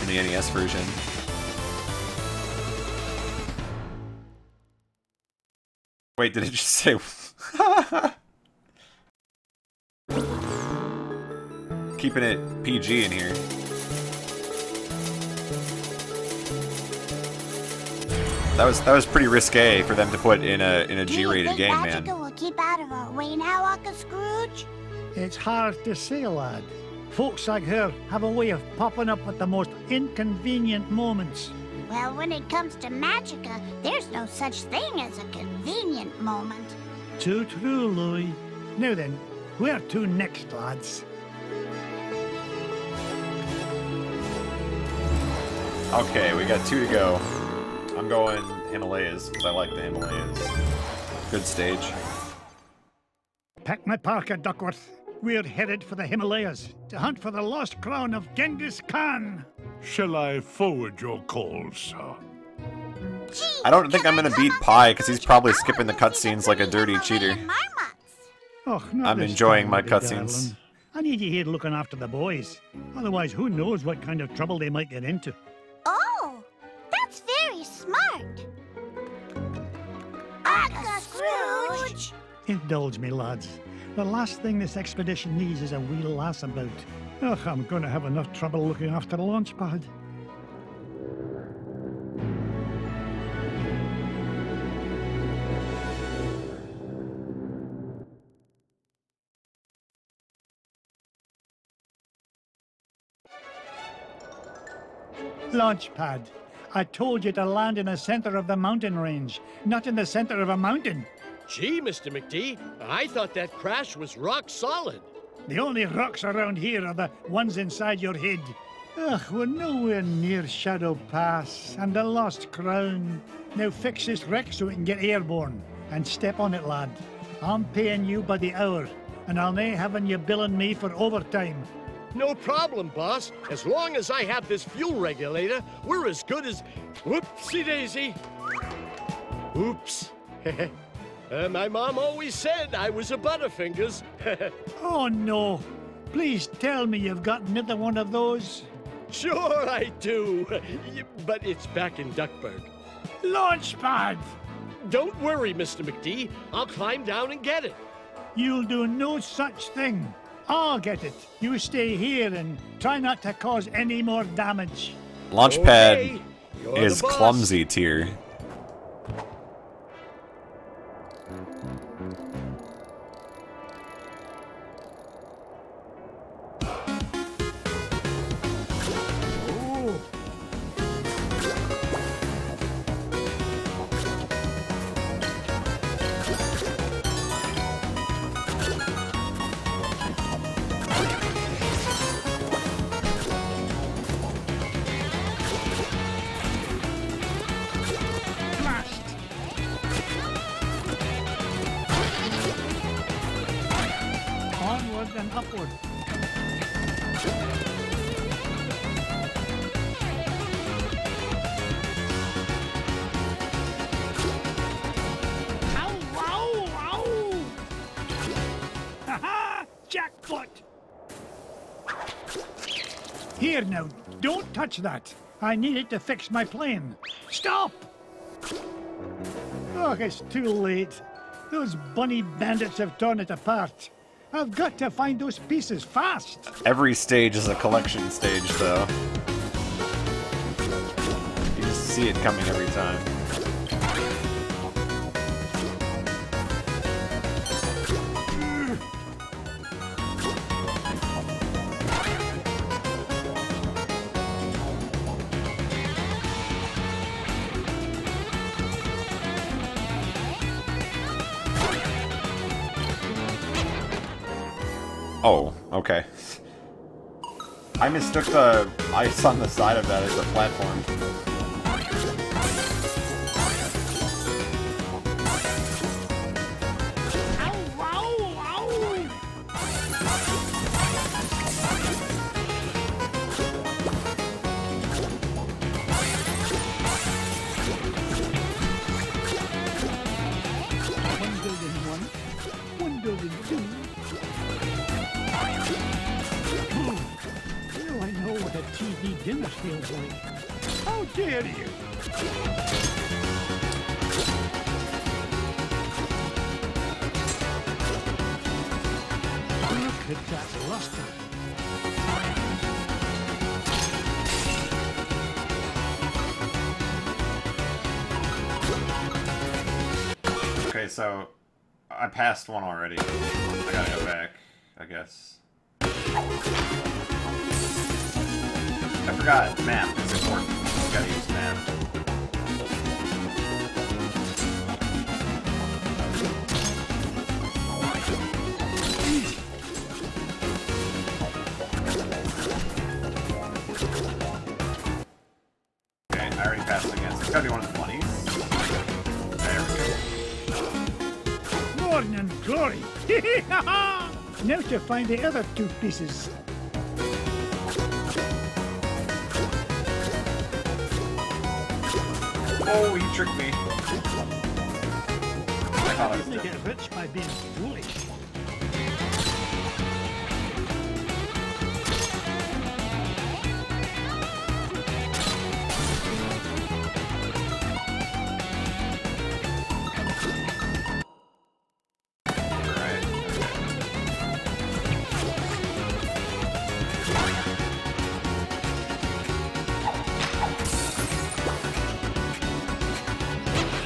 in the NES version. Wait, did it just say... Keeping it PG in here. That was pretty risque for them to put in a G-rated game, man. Magica will keep out of our way now, Uncle Scrooge? It's hard to say, lad. Folks like her have a way of popping up at the most inconvenient moments. Well, when it comes to Magica, there's no such thing as a convenient moment. Too true, Louis. Now then, where to next, lads? Okay, we got 2 to go. I'm going Himalayas, because I like the Himalayas. Good stage. Pack my parka, Duckworth. We're headed for the Himalayas to hunt for the lost crown of Genghis Khan. Shall I forward your call, sir? I don't think I'm gonna beat Pi, because he's probably skipping the cutscenes like a dirty cheater. Oh, not I'm this enjoying time, my big cutscenes. darling. I need you here looking after the boys. Otherwise, who knows what kind of trouble they might get into. Oh, that's very smart. Uncle Scrooge! Indulge me, lads. The last thing this expedition needs is a wee lass about. Ugh, I'm going to have enough trouble looking after the launch pad. Launch pad. I told you to land in the center of the mountain range, not in the center of a mountain. Gee, Mr. McD, I thought that crash was rock solid. The only rocks around here are the ones inside your head. Ugh, we're nowhere near Shadow Pass and the Lost Crown. Now fix this wreck so we can get airborne. And step on it, lad. I'm paying you by the hour, and I'll nae having you billing me for overtime. No problem, boss. As long as I have this fuel regulator, we're as good as... Whoopsie daisy. Oops. My mom always said I was a Butterfingers. Oh no. Please tell me you've got another one of those. Sure I do. But it's back in Duckburg. Launch pad! Don't worry, Mr. McD. I'll climb down and get it. You'll do no such thing. I'll get it. You stay here and try not to cause any more damage. Launchpad Okay, is clumsy tier. Onward and upward. Ow, ow, ow! Ha-ha! Jackpot! Here now, don't touch that. I need it to fix my plane. Stop! Oh, it's too late. Those bunny bandits have torn it apart. I've got to find those pieces fast. Every stage is a collection stage, though. You just see it coming every time. Oh, okay. I mistook the ice on the side of that as a platform. Dinner feels like. How dare you? Look at that luster. Okay, so I passed one already. I gotta go back, I guess. I forgot, map is important. You gotta use map. Okay, I already passed it again, so it's gotta be one of the funnies. There we go. Morning glory! Now to find the other two pieces. Oh, he tricked me. I thought I was They get rich by being foolish.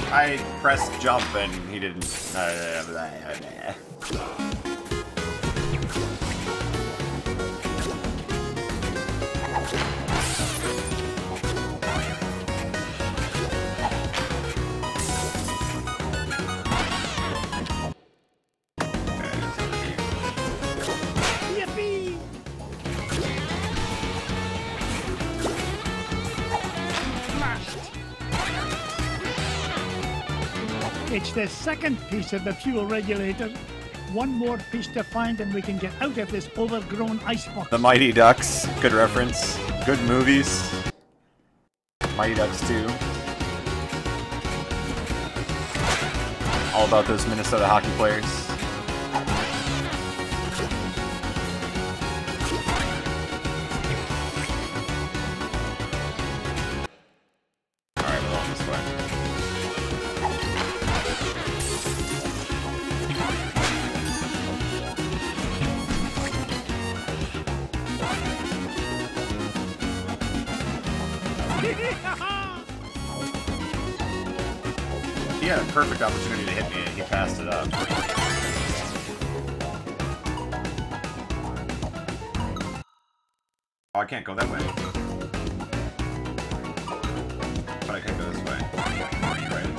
I pressed jump and he didn't. Yippee! It's the second piece of the fuel regulator. One more piece to find and we can get out of this overgrown icebox. The Mighty Ducks, good reference. Good movies. Mighty Ducks 2. All about those Minnesota hockey players. Alright, we're going this way. He had a perfect opportunity to hit me and he passed it up. Oh, I can't go that way. But I can go this way. Right?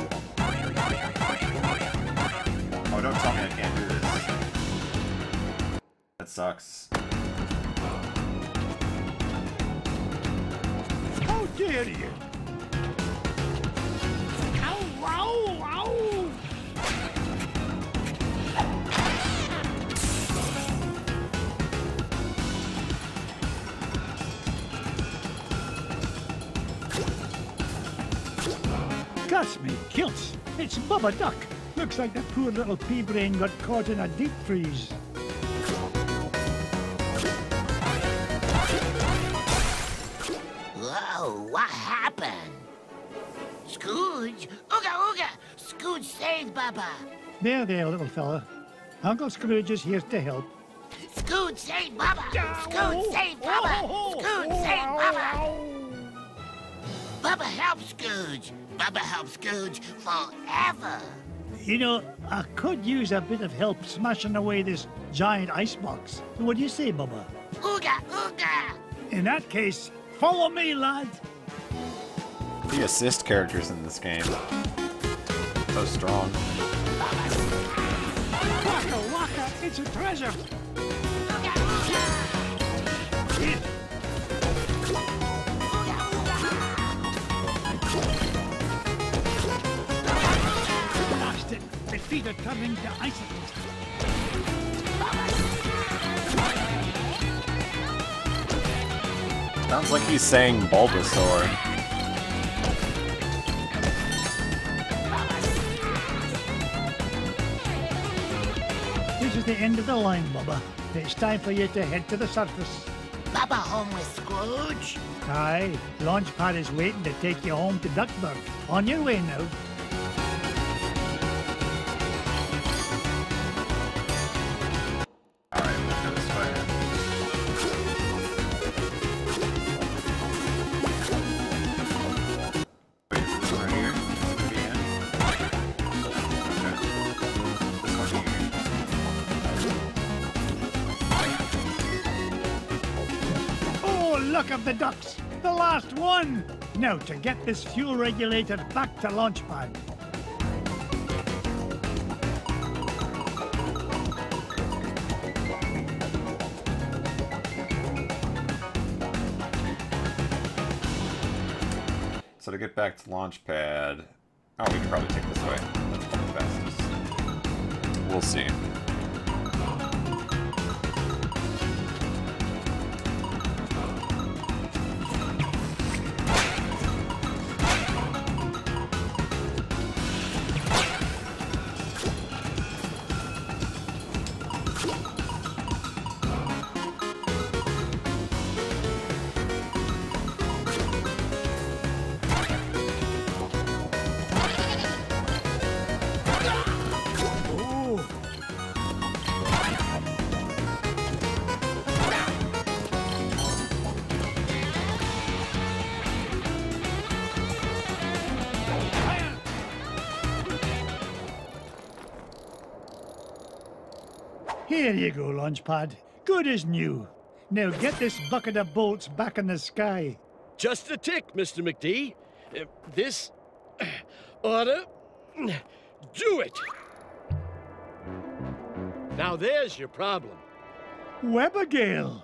Oh, don't tell me I can't do this. That sucks. How dare you! Cuss me kilts! It's Bubba Duck! Looks like the poor little pea brain got caught in a deep freeze. Whoa, what happened? Scrooge? Ooga ooga! Scrooge saved Bubba! There, little fella. Uncle Scrooge is here to help. Scrooge saved Bubba! Scrooge saved Bubba! Scrooge saved Bubba! Bubba helps Scrooge! Bubba helps Scrooge forever! You know, I could use a bit of help smashing away this giant icebox. What do you say, Bubba? Ooga ooga! In that case, follow me, lad! The assist characters in this game. So strong. Waka waka, it's a treasure! they're turning to icicles. Sounds like he's saying Bulbasaur. This is the end of the line, Bubba. It's time for you to head to the surface. Bubba home with Scrooge? Aye, Launchpad is waiting to take you home to Duckburg. On your way now. Alright, we'll go this way. Wait, is this one right here? This be in? Okay. This one here. Oh, look at the ducks! The last one! Now, to get this fuel regulator back to Launchpad. So to get back to Launchpad... Oh, we can probably take this way. That's probably the fastest. We'll see. Here you go, Launchpad. Good as new. Now get this bucket of bolts back in the sky. Just a tick, Mr. McD. This oughta do it. Now there's your problem. Webbergale!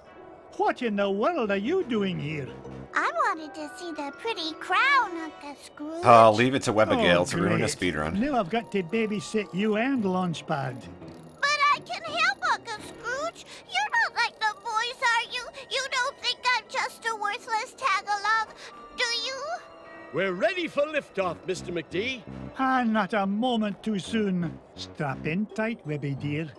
What in the world are you doing here? I wanted to see the pretty crown, Uncle Scrooge. Leave it to Webbergale Oh, to ruin a great. speedrun. Now I've got to babysit you and Launchpad. But I can help, Uncle Scrooge. You're not like the boys, are you? You don't think I'm just a worthless tag-along, do you? We're ready for liftoff, Mr. McD. Ah, not a moment too soon. Strap in tight, Webby dear.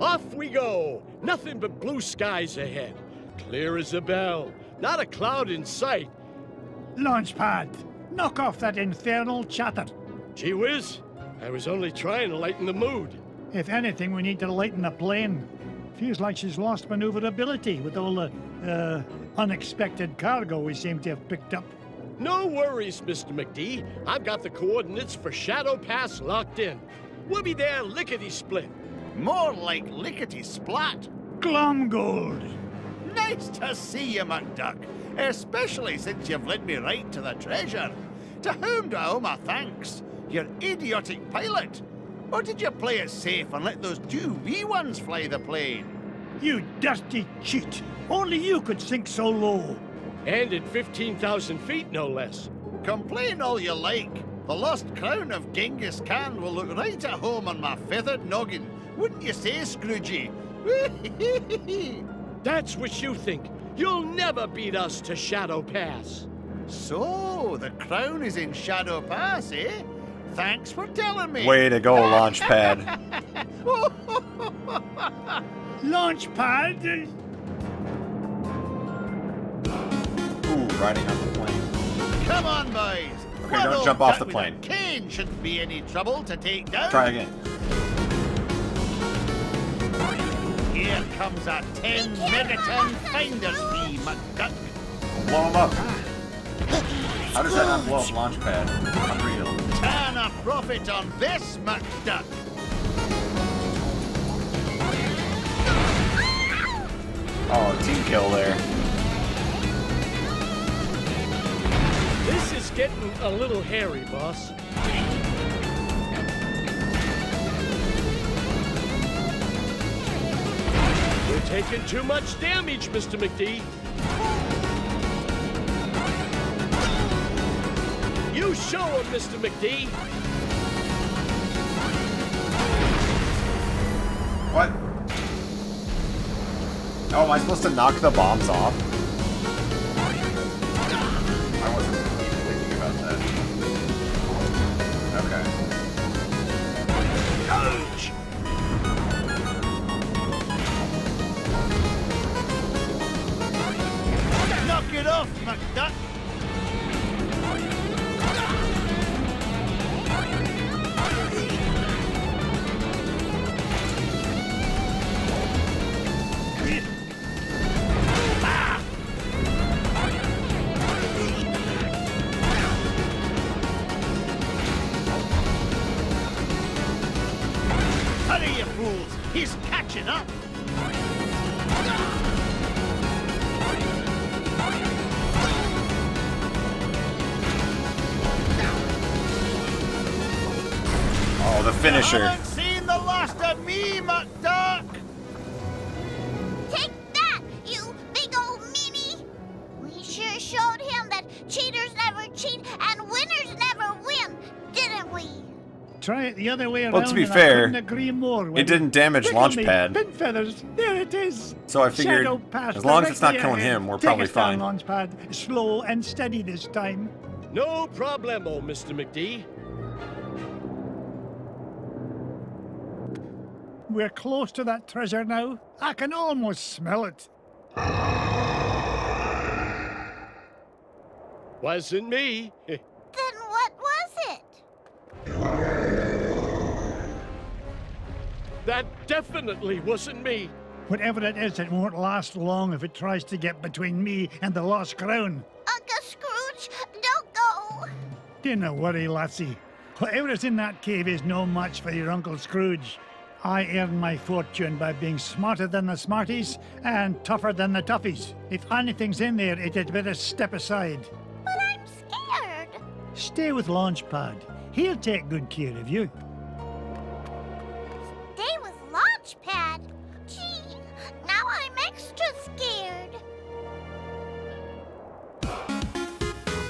Off we go! Nothing but blue skies ahead. Clear as a bell. Not a cloud in sight. Launchpad, knock off that infernal chatter. Gee whiz, I was only trying to lighten the mood. If anything, we need to lighten the plane. Feels like she's lost maneuverability with all the, unexpected cargo we seem to have picked up. No worries, Mr. McD. I've got the coordinates for Shadow Pass locked in. We'll be there lickety-split. More like lickety-splat. Glomgold! Nice to see you, McDuck. Especially since you've led me right to the treasure. To whom do I owe my thanks? Your idiotic pilot? Or did you play it safe and let those two wee ones fly the plane? You dirty cheat! Only you could sink so low. And at 15,000 feet, no less. Complain all you like. The lost crown of Genghis Khan will look right at home on my feathered noggin. Wouldn't you say, Scroogey? That's what you think. You'll never beat us to Shadow Pass. So, the crown is in Shadow Pass, eh? Thanks for telling me. Way to go, Launchpad. Launchpad! Ooh, riding on the plane. Come on, boys. Okay, One don't old jump off duck the with a plane. cane shouldn't be any trouble to take down. Try again. Here comes a 10 megaton finder's fee, McDuck. Blow him up. How does that not blow up Launchpad? Unreal. Turn a profit on this, McDuck. Oh, team kill there. This is getting a little hairy, boss. We're taking too much damage, Mr. McD. You You show him, Mr. McD. What? Oh, am I supposed to knock the bombs off? I wasn't even thinking about that. Okay. Ouch! Knock it off, McDuck! Hurry, you fools! He's catching up! Oh, the finisher. You haven't seen the last of me, McDuck! Take that, you big old meanie! We sure showed him that cheaters never cheat and winners never win, didn't we? Try it the other way around. Well, to be and I fair, couldn't agree more with it didn't damage Tickle me, Launchpad. Pin feathers, there it is. So I figured, Shadow pass as long as it's not directly killing ahead. him, we're Take probably us down, fine. Launchpad. Slow and steady this time. No problemo, Mr. McD. We're close to that treasure now. I can almost smell it. Wasn't me. Then what was it? That definitely wasn't me. Whatever it is, it won't last long if it tries to get between me and the lost crown. Uncle Scrooge, don't go! Dinna worry, lassie. Whatever is in that cave is no match for your Uncle Scrooge. I earn my fortune by being smarter than the smarties and tougher than the toughies. If anything's in there, it had better step aside. But I'm scared. Stay with Launchpad. He'll take good care of you. Stay with Launchpad? Gee, now I'm extra scared.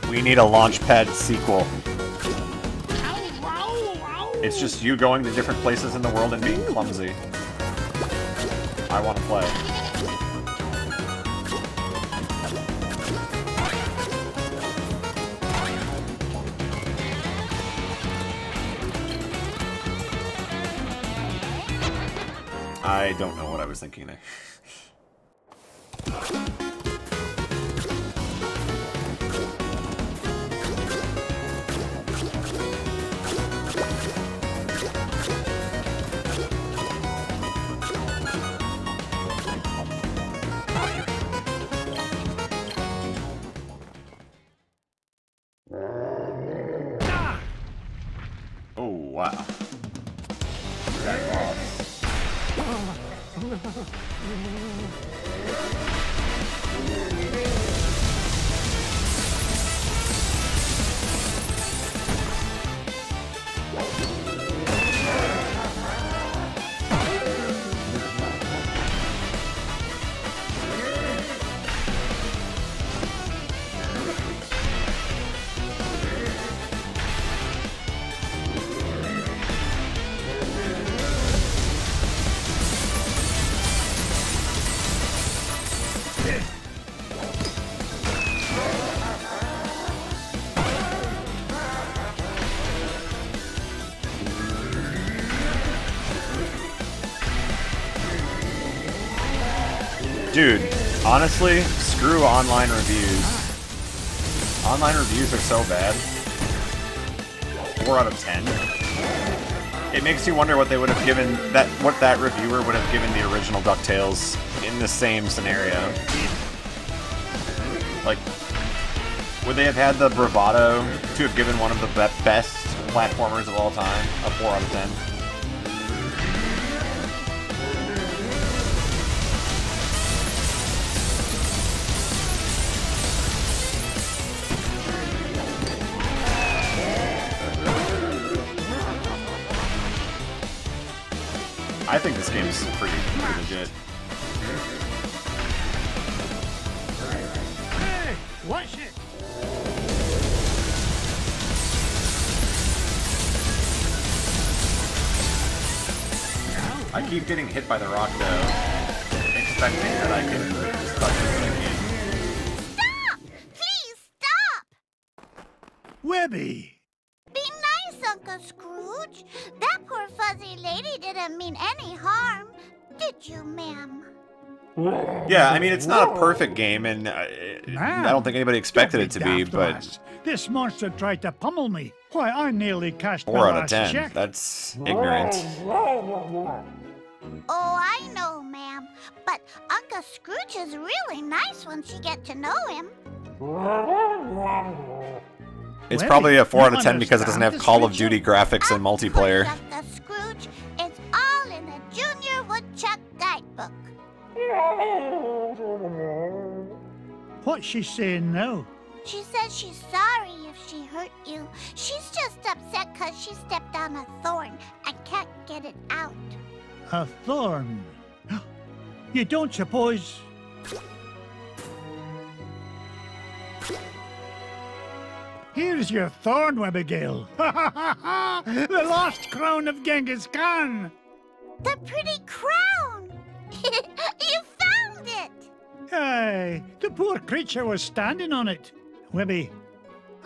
We need a Launchpad sequel. It's just you going to different places in the world and being clumsy. I want to play. I don't know what I was thinking there. Oh, wow. That boss. Dude, honestly, screw online reviews. Online reviews are so bad. 4 out of 10. It makes you wonder what they would have given what that reviewer would have given the original Ducktales in the same scenario. Like, would they have had the bravado to have given one of the best platformers of all time a 4 out of 10? I think this game is pretty legit. Hey, watch it! I keep getting hit by the rock though, expecting that I can just touch it when I can. Stop! Please stop! Webby! Be nice, Uncle Scrooge. That poor fuzzy lady didn't mean any harm. Did you, ma'am? Yeah, I mean, it's not a perfect game, and I don't think anybody expected it to be, but... Lass. This monster tried to pummel me. Why, I nearly cashed 4 my out of last 10. check. That's ignorant. Oh, I know, ma'am. But Uncle Scrooge is really nice once you get to know him. It's probably a 4 out of 10 because it doesn't have Call of Duty graphics and multiplayer. Uncle Scrooge, it's all in the Junior Woodchuck Guidebook. What's she saying now? She says she's sorry if she hurt you. She's just upset because she stepped on a thorn and can't get it out. A thorn? You don't suppose... Here's your thorn, Abigail. The lost crown of Genghis Khan. The pretty crown! You found it! Aye, the poor creature was standing on it. Webby,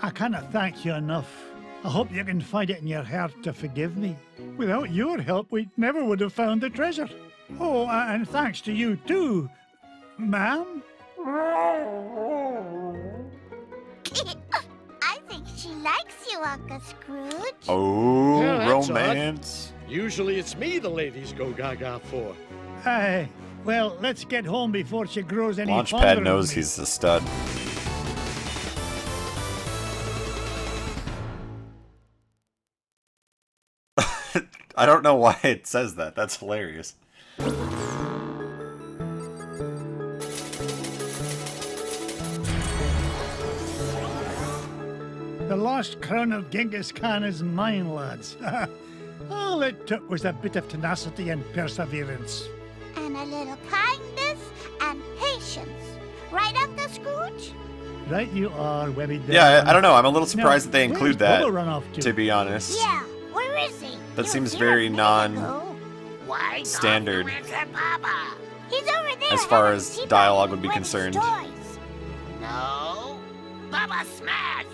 I cannot thank you enough. I hope you can find it in your heart to forgive me. Without your help, we never would have found the treasure. Oh, and thanks to you too, ma'am. I think she likes you, Uncle Scrooge. Oh, Yeah, that's romance. odd. Usually it's me the ladies go gaga for. Aye, well, let's get home before she grows any fonder Launchpad of knows me. he's a stud. I don't know why it says that. That's hilarious. The lost crown of Genghis Khan is mine, lads. All it took was a bit of tenacity and perseverance. And a little kindness and patience. Right, Uncle Scrooge? Right you are, Webby. Yeah, I don't know. I'm a little surprised Now, that they where's include that, Bubba run off to be honest. Yeah, where is he? That seems very Why standard don't you answer Bubba? He's over there. as far having as tea dialogue would party be with concerned. toys. No. Bubba smash.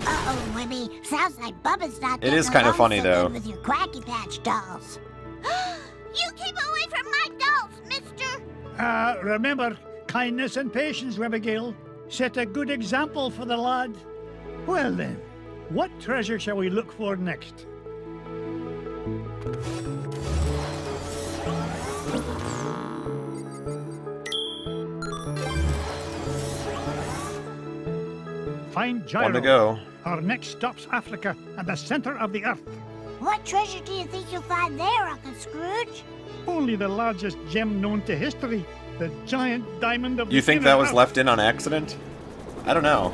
Uh-oh, Webby. Sounds like Bubba's not It is getting kinda along funny, so though. good with your Quacky Patch dolls. You keep away from my dolls, mister. Remember, kindness and patience, Abigail. Set a good example for the lad. Well then, what treasure shall we look for next? Find Gyro. One to go. Our next stop's Africa, at the center of the earth. What treasure do you think you'll find there, Uncle Scrooge? Only the largest gem known to history. The giant diamond of You the think inner that was earth. left in on accident? I don't know.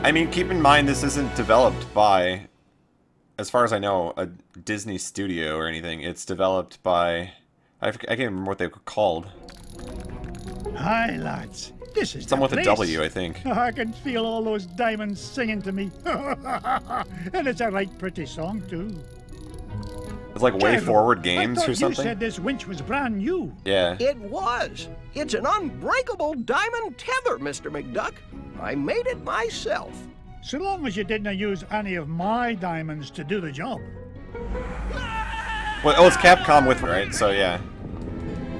I mean, keep in mind this isn't developed by, as far as I know, a Disney studio or anything. It's developed by, I can't remember what they were called. Hi, lads. This is Someone the with a place. W, I think. I can feel all those diamonds singing to me. And it's a right pretty song, too. It's like Way Gyro, Forward Games I thought or something. You said this winch was brand new. Yeah. It was. It's an unbreakable diamond tether, Mr. McDuck. I made it myself. So long as you didn't use any of my diamonds to do the job. Well, oh, it's Capcom with, right? So yeah.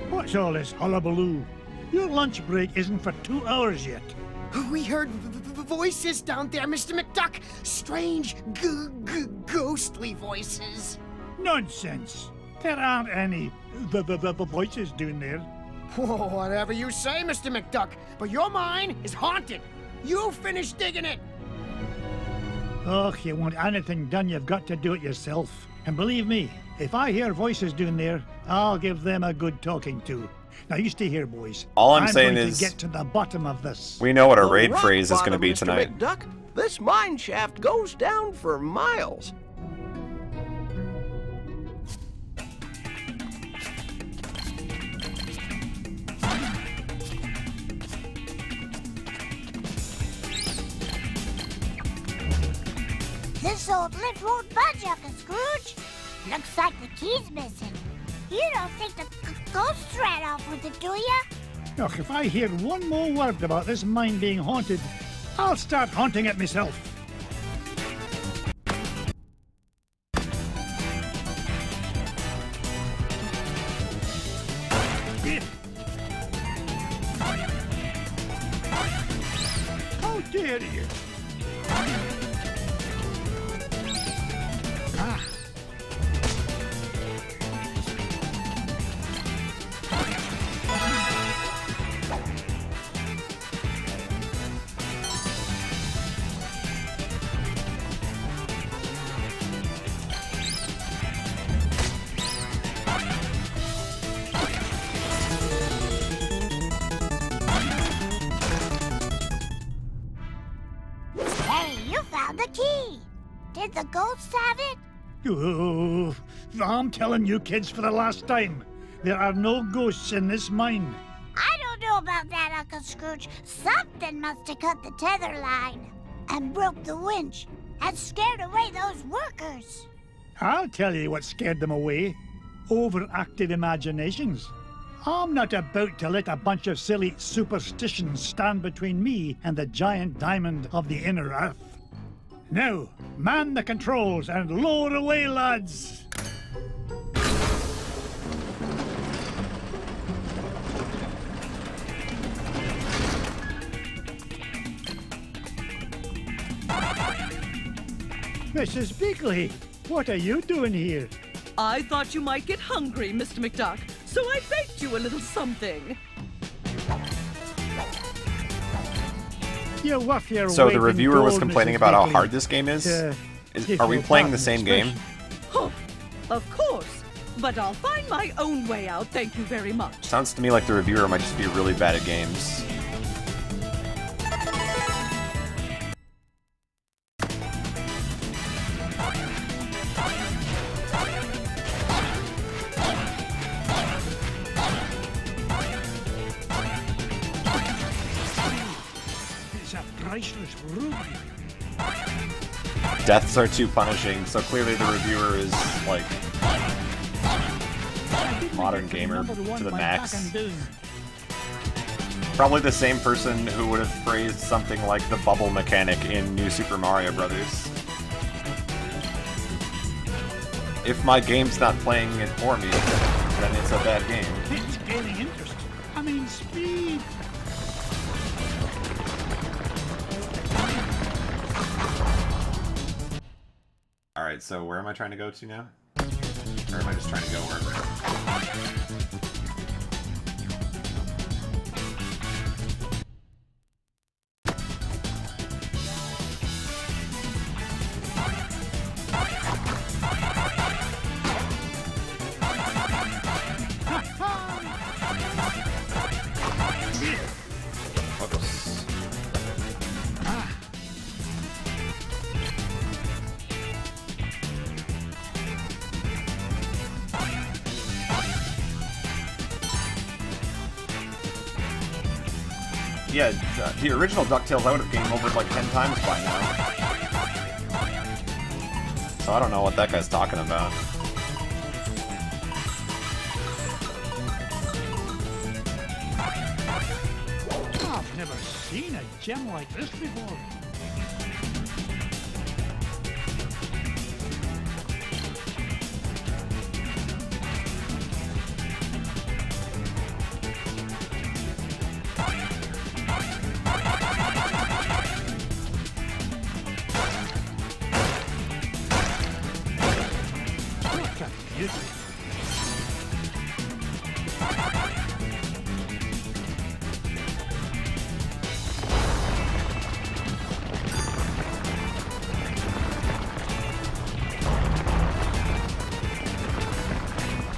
What's all this hullabaloo? Your lunch break isn't for 2 hours yet. We heard voices down there, Mr. McDuck. Strange, ghostly voices. Nonsense. There aren't any the voices doing there. Whoa, whatever you say, Mr. McDuck, but your mine is haunted. You finish digging it. Oh, you want anything done, you've got to do it yourself. And believe me, if I hear voices doing there, I'll give them a good talking to. Now you stay here, boys. All I'm saying going is to get to the bottom of this. we know what a The raid rock phrase is going to bottom, be Mr. tonight. McDuck. This mine shaft goes down for miles. This old lift won't budge, Uncle Scrooge. Looks like the key's missing. You don't think the ghost ran off with it, do ya? Look, if I hear one more word about this mine being haunted, I'll start haunting it myself. How dare you? Ah. Hey, you found the key. Did the ghost have it? Oh, I'm telling you kids for the last time, there are no ghosts in this mine. I don't know about that, Uncle Scrooge. Something must have cut the tether line and broke the winch and scared away those workers. I'll tell you what scared them away. Overactive imaginations. I'm not about to let a bunch of silly superstitions stand between me and the giant diamond of the inner earth. Now, man the controls and lower away, lads! Mrs. Beakley, what are you doing here? I thought you might get hungry, Mr. McDuck, so I baked you a little something. So the reviewer was complaining about how hard this game is? Are we playing the same game? Oh, of course. But I'll find my own way out, thank you very much. Sounds to me like the reviewer might just be really bad at games. It's a priceless ruby. Deaths are too punishing, so clearly the reviewer is, like, modern gamer to the max. Probably the same person who would have praised something like the bubble mechanic in New Super Mario Bros. If my game's not playing it for me, then it's a bad game. It's gaining interest. I mean, speed. Alright, so where am I trying to go to now? Or am I just trying to go wherever? Yeah, the original Ducktales I would have game over like 10 times by now. So I don't know what that guy's talking about. I've never seen a gem like this before.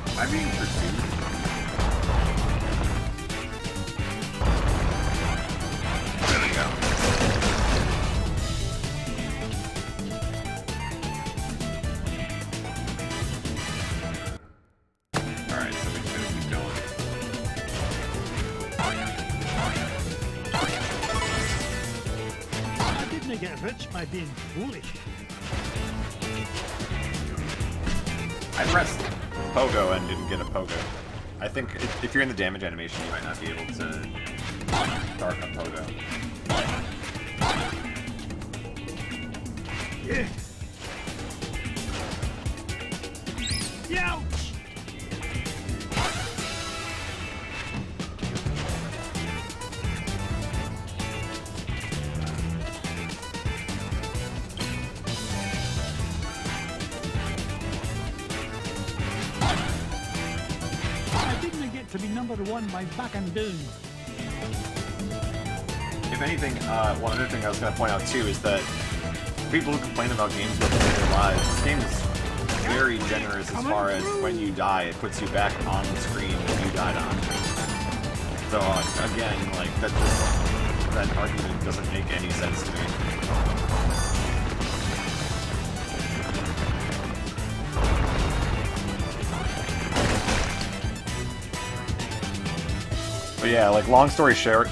Am I being pursued? There we go. Alright, so we should keep going. I didn't get rich by being foolish. I pressed Pogo and didn't get a Pogo. I think if you're in the damage animation, you might not be able to start a Pogo. Yeah. Yeah. I didn't get to be number one by back and down. If anything, one other thing I was going to point out too is that people who complain about games looking at their lives, this game is very generous as far as when you die, it puts you back on the screen that you died on. So again, like that argument doesn't make any sense to me. But yeah, like long story short,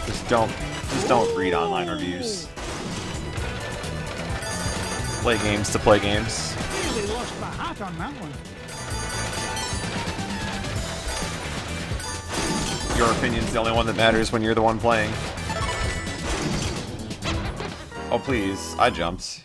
just don't read online reviews. Play games to play games. Really lost my hat on that one. Your opinion's the only one that matters when you're the one playing. Oh please, I jumped.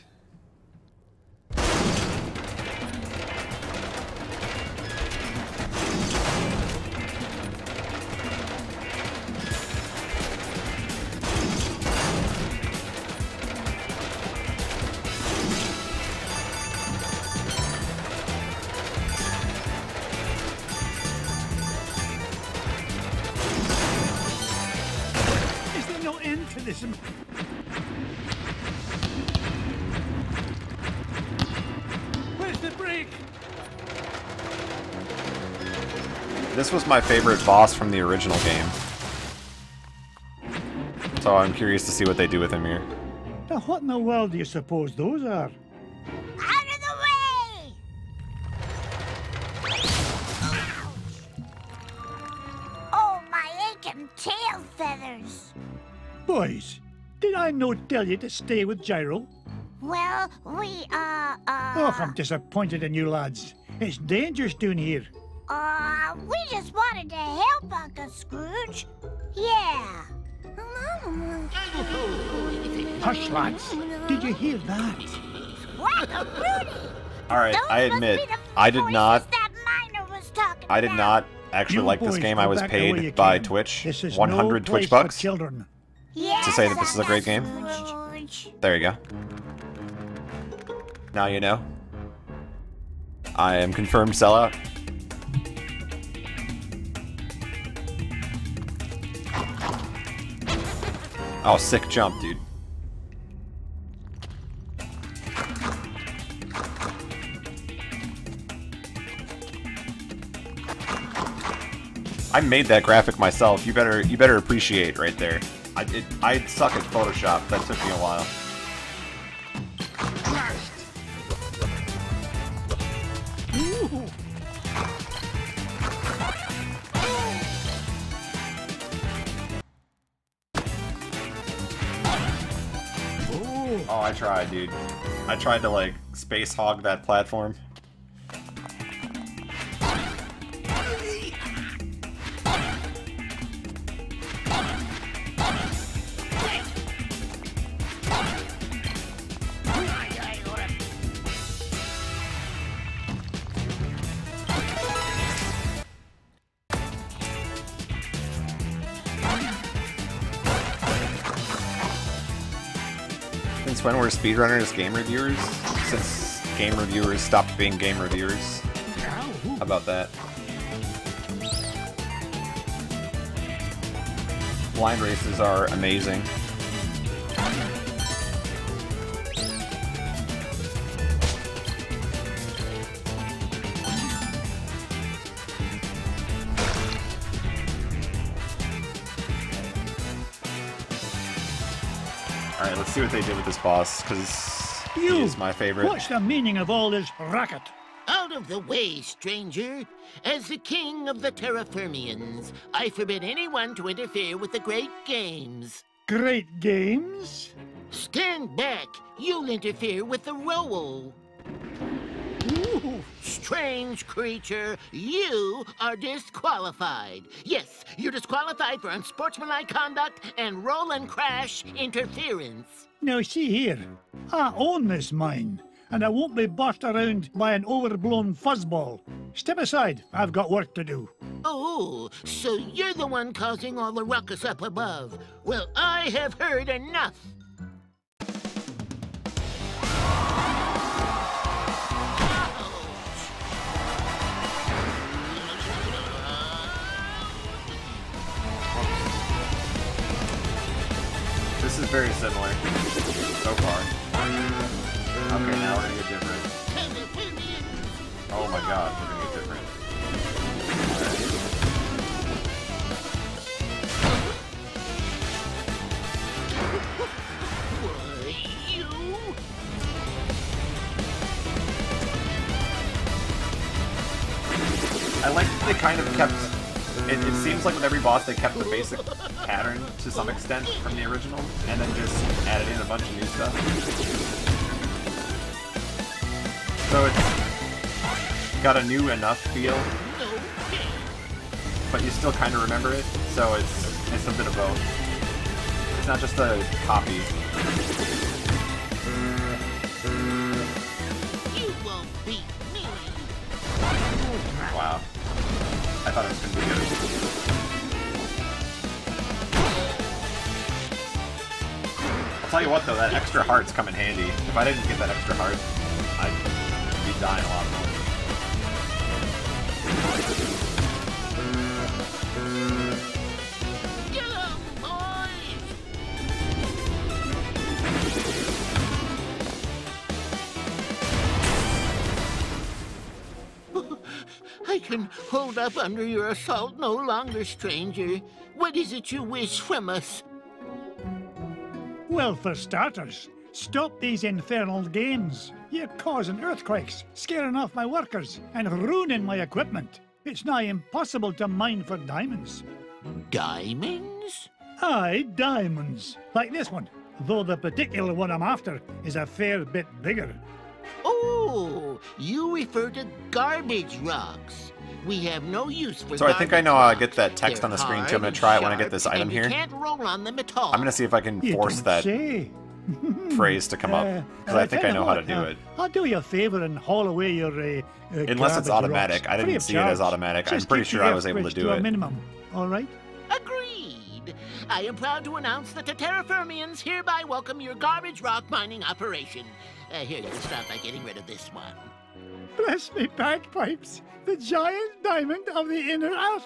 Where's the break? This was my favorite boss from the original game. So I'm curious to see what they do with him here. Now, what in the world do you suppose those are? Out of the way! Oh, my aching tail feathers. Boys, did I not tell you to stay with Gyro? Well, we, Oh, I'm disappointed in you lads. It's dangerous down here. we just wanted to help Uncle Scrooge. Yeah. Hush, lads. Did you hear that? Alright, I admit, I did not actually like this game. I was paid by Twitch, 100 Twitch bucks, to say that this is a great game. There you go. Now you know. I am confirmed sellout. Oh, sick jump, dude. I made that graphic myself. You better appreciate right there. I suck at Photoshop. That took me a while. Oh, I tried, dude. I tried to, like, space hog that platform. Since when were speedrunners game reviewers? Since game reviewers stopped being game reviewers. How about that? Blind races are amazing. Alright, let's see what they did with this boss, because he is my favorite. What's the meaning of all this racket? Out of the way, stranger. As the king of the Terraformians, I forbid anyone to interfere with the great games. Great games? Stand back. You'll interfere with the role. strange creature, you are disqualified. Yes, you're disqualified for unsportsmanlike conduct and roll and crash interference. Now, see here. I own this mine, and I won't be bossed around by an overblown fuzzball. Step aside. I've got work to do. Oh, so you're the one causing all the ruckus up above. Well, I have heard enough. This is very similar so far. Okay, now we're gonna get different. Oh my god, we're gonna get different. I like that they kind of kept... It seems like with every boss they kept the basic pattern to some extent from the original, and then just added in a bunch of new stuff. So it's got a new enough feel, but you still kind of remember it, so it's a bit of both. It's not just a copy. You won't beat me. Wow. I thought it was going to be good. I'll tell you what though, that extra heart's come in handy. If I didn't get that extra heart, I'd be dying a lot more. Get 'em, boys! I can hold up under your assault no longer, stranger. What is it you wish from us? Well, for starters, stop these infernal games. You're causing earthquakes, scaring off my workers, and ruining my equipment. It's nigh impossible to mine for diamonds. Diamonds? Aye, diamonds. Like this one. Though the particular one I'm after is a fair bit bigger. Oh, you refer to garbage rocks. We have no use for So I think I know garbage how I get that text They're on the screen hard too. I'm going and to try it when I get sharp, this item and you here. can't roll on them at all. I'm going to see if I can force that phrase to come up, because I think I know how to do it. I'll do you a favor and haul away your Unless it's garbage automatic. rocks, I free didn't of see it as charge. automatic. I'm Just pretty keep sure the I was able to average do a it. minimum, all right? Agreed. I am proud to announce that the Terraformians hereby welcome your garbage rock mining operation. Here, you can start by getting rid of this one. Bless me bagpipes, the giant diamond of the inner earth.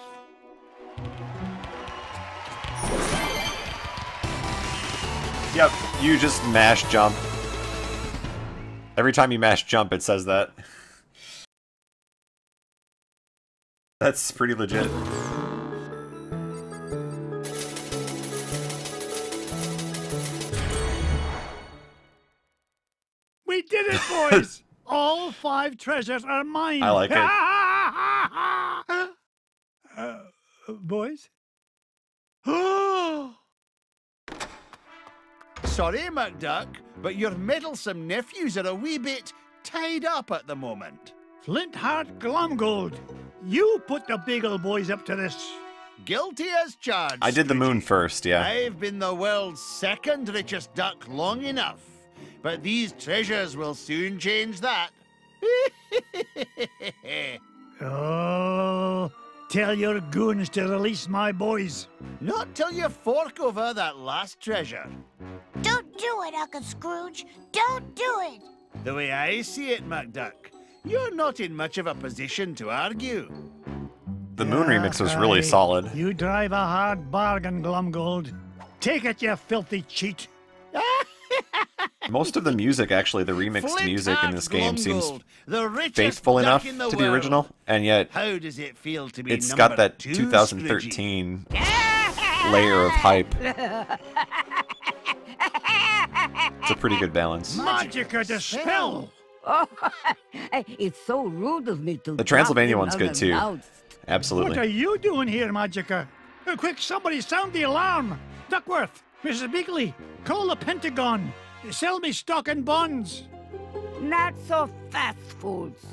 Yep, you just mash jump. Every time you mash jump, it says that. That's pretty legit. We did it, boys! All 5 treasures are mine. I like it. Boys? Sorry, McDuck, but your meddlesome nephews are a wee bit tied up at the moment. Flintheart Glomgold, you put the Beagle boys up to this. Guilty as charged. I did the moon first, yeah. I've been the world's second richest duck long enough, but these treasures will soon change that. Oh, tell your goons to release my boys. Not till you fork over that last treasure. Don't do it, Uncle Scrooge. Don't do it. The way I see it, McDuck, you're not in much of a position to argue. The moon remix was really solid. You drive a hard bargain, Glomgold. Take it, you filthy cheat. Most of the music, actually, the remixed music in this game seems the richest faithful duck enough in the to the world. original, and yet How does it feel to be it's got that 2, 2013 layer of hype. It's a pretty good balance. Magica dispel! Oh, it's so rude of me to. The Transylvania drop one's in good too. unannounced. Absolutely. What are you doing here, Magica? Quick, somebody sound the alarm! Duckworth, Mrs. Beakley, call the Pentagon. Sell me stock and bonds. Not so fast, fools.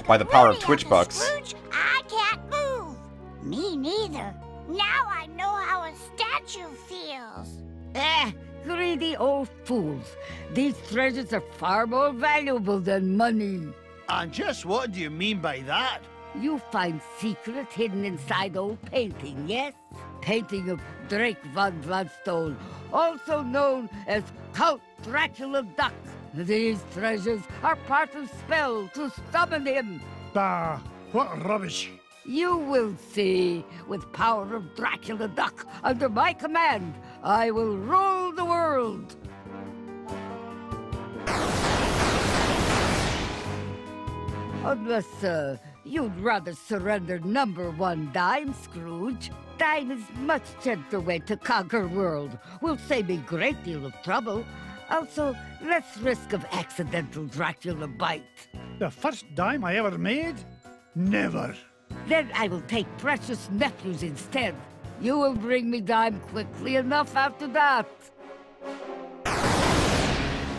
by the power of Twitch bucks. Scrooge, I can't move. Me neither. Now I know how a statue feels. Greedy old fools. These treasures are far more valuable than money. And just what do you mean by that? You find secret hidden inside old painting, yes? Painting of Drake von Bloodstone, also known as Count Dracula Duck. These treasures are part of spell to summon him. Bah, what rubbish. You will see. With power of Dracula Duck under my command, I will rule the world. Unless, you'd rather surrender #1 dime, Scrooge. Dime is much gentler way to conquer world. Will save me great deal of trouble. Also, less risk of accidental Dracula bite. The first dime I ever made? Never. Then I will take precious nephews instead. You will bring me dime quickly enough after that.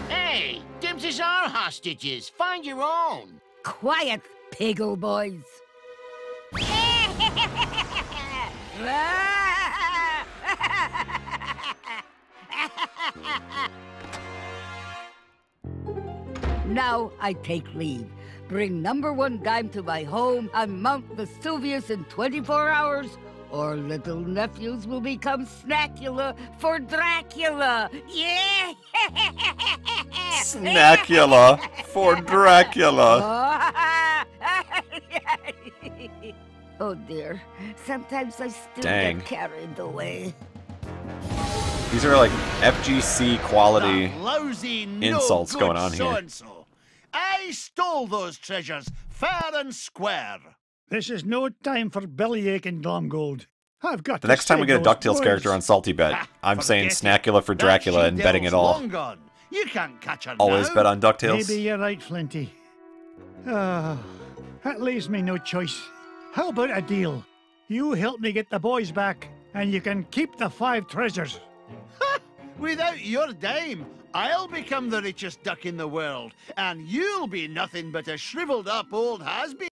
Hey, Dimses are hostages. Find your own. Quiet, piggle boys. Now I take leave. Bring #1 dime to my home on Mount Vesuvius in 24 hours, or little nephews will become Snackula for Dracula. Yeah! Snackula for Dracula. Oh dear, sometimes I still Dang. get carried away. These are like FGC quality That lousy, insults no going on here. so-and-so. I stole those treasures, fair and square. This is no time for bellyache and Glomgold. I've got The to next time we save get a those DuckTales boys. character on Salty Bet, I'm saying Snackula for Dracula and betting it all. Long gone. You can't catch her Always now. bet on DuckTales. Maybe you're right, Flinty. That leaves me no choice. How about a deal? You help me get the boys back, and you can keep the 5 treasures. Without your dime, I'll become the richest duck in the world, and you'll be nothing but a shriveled up old has-been.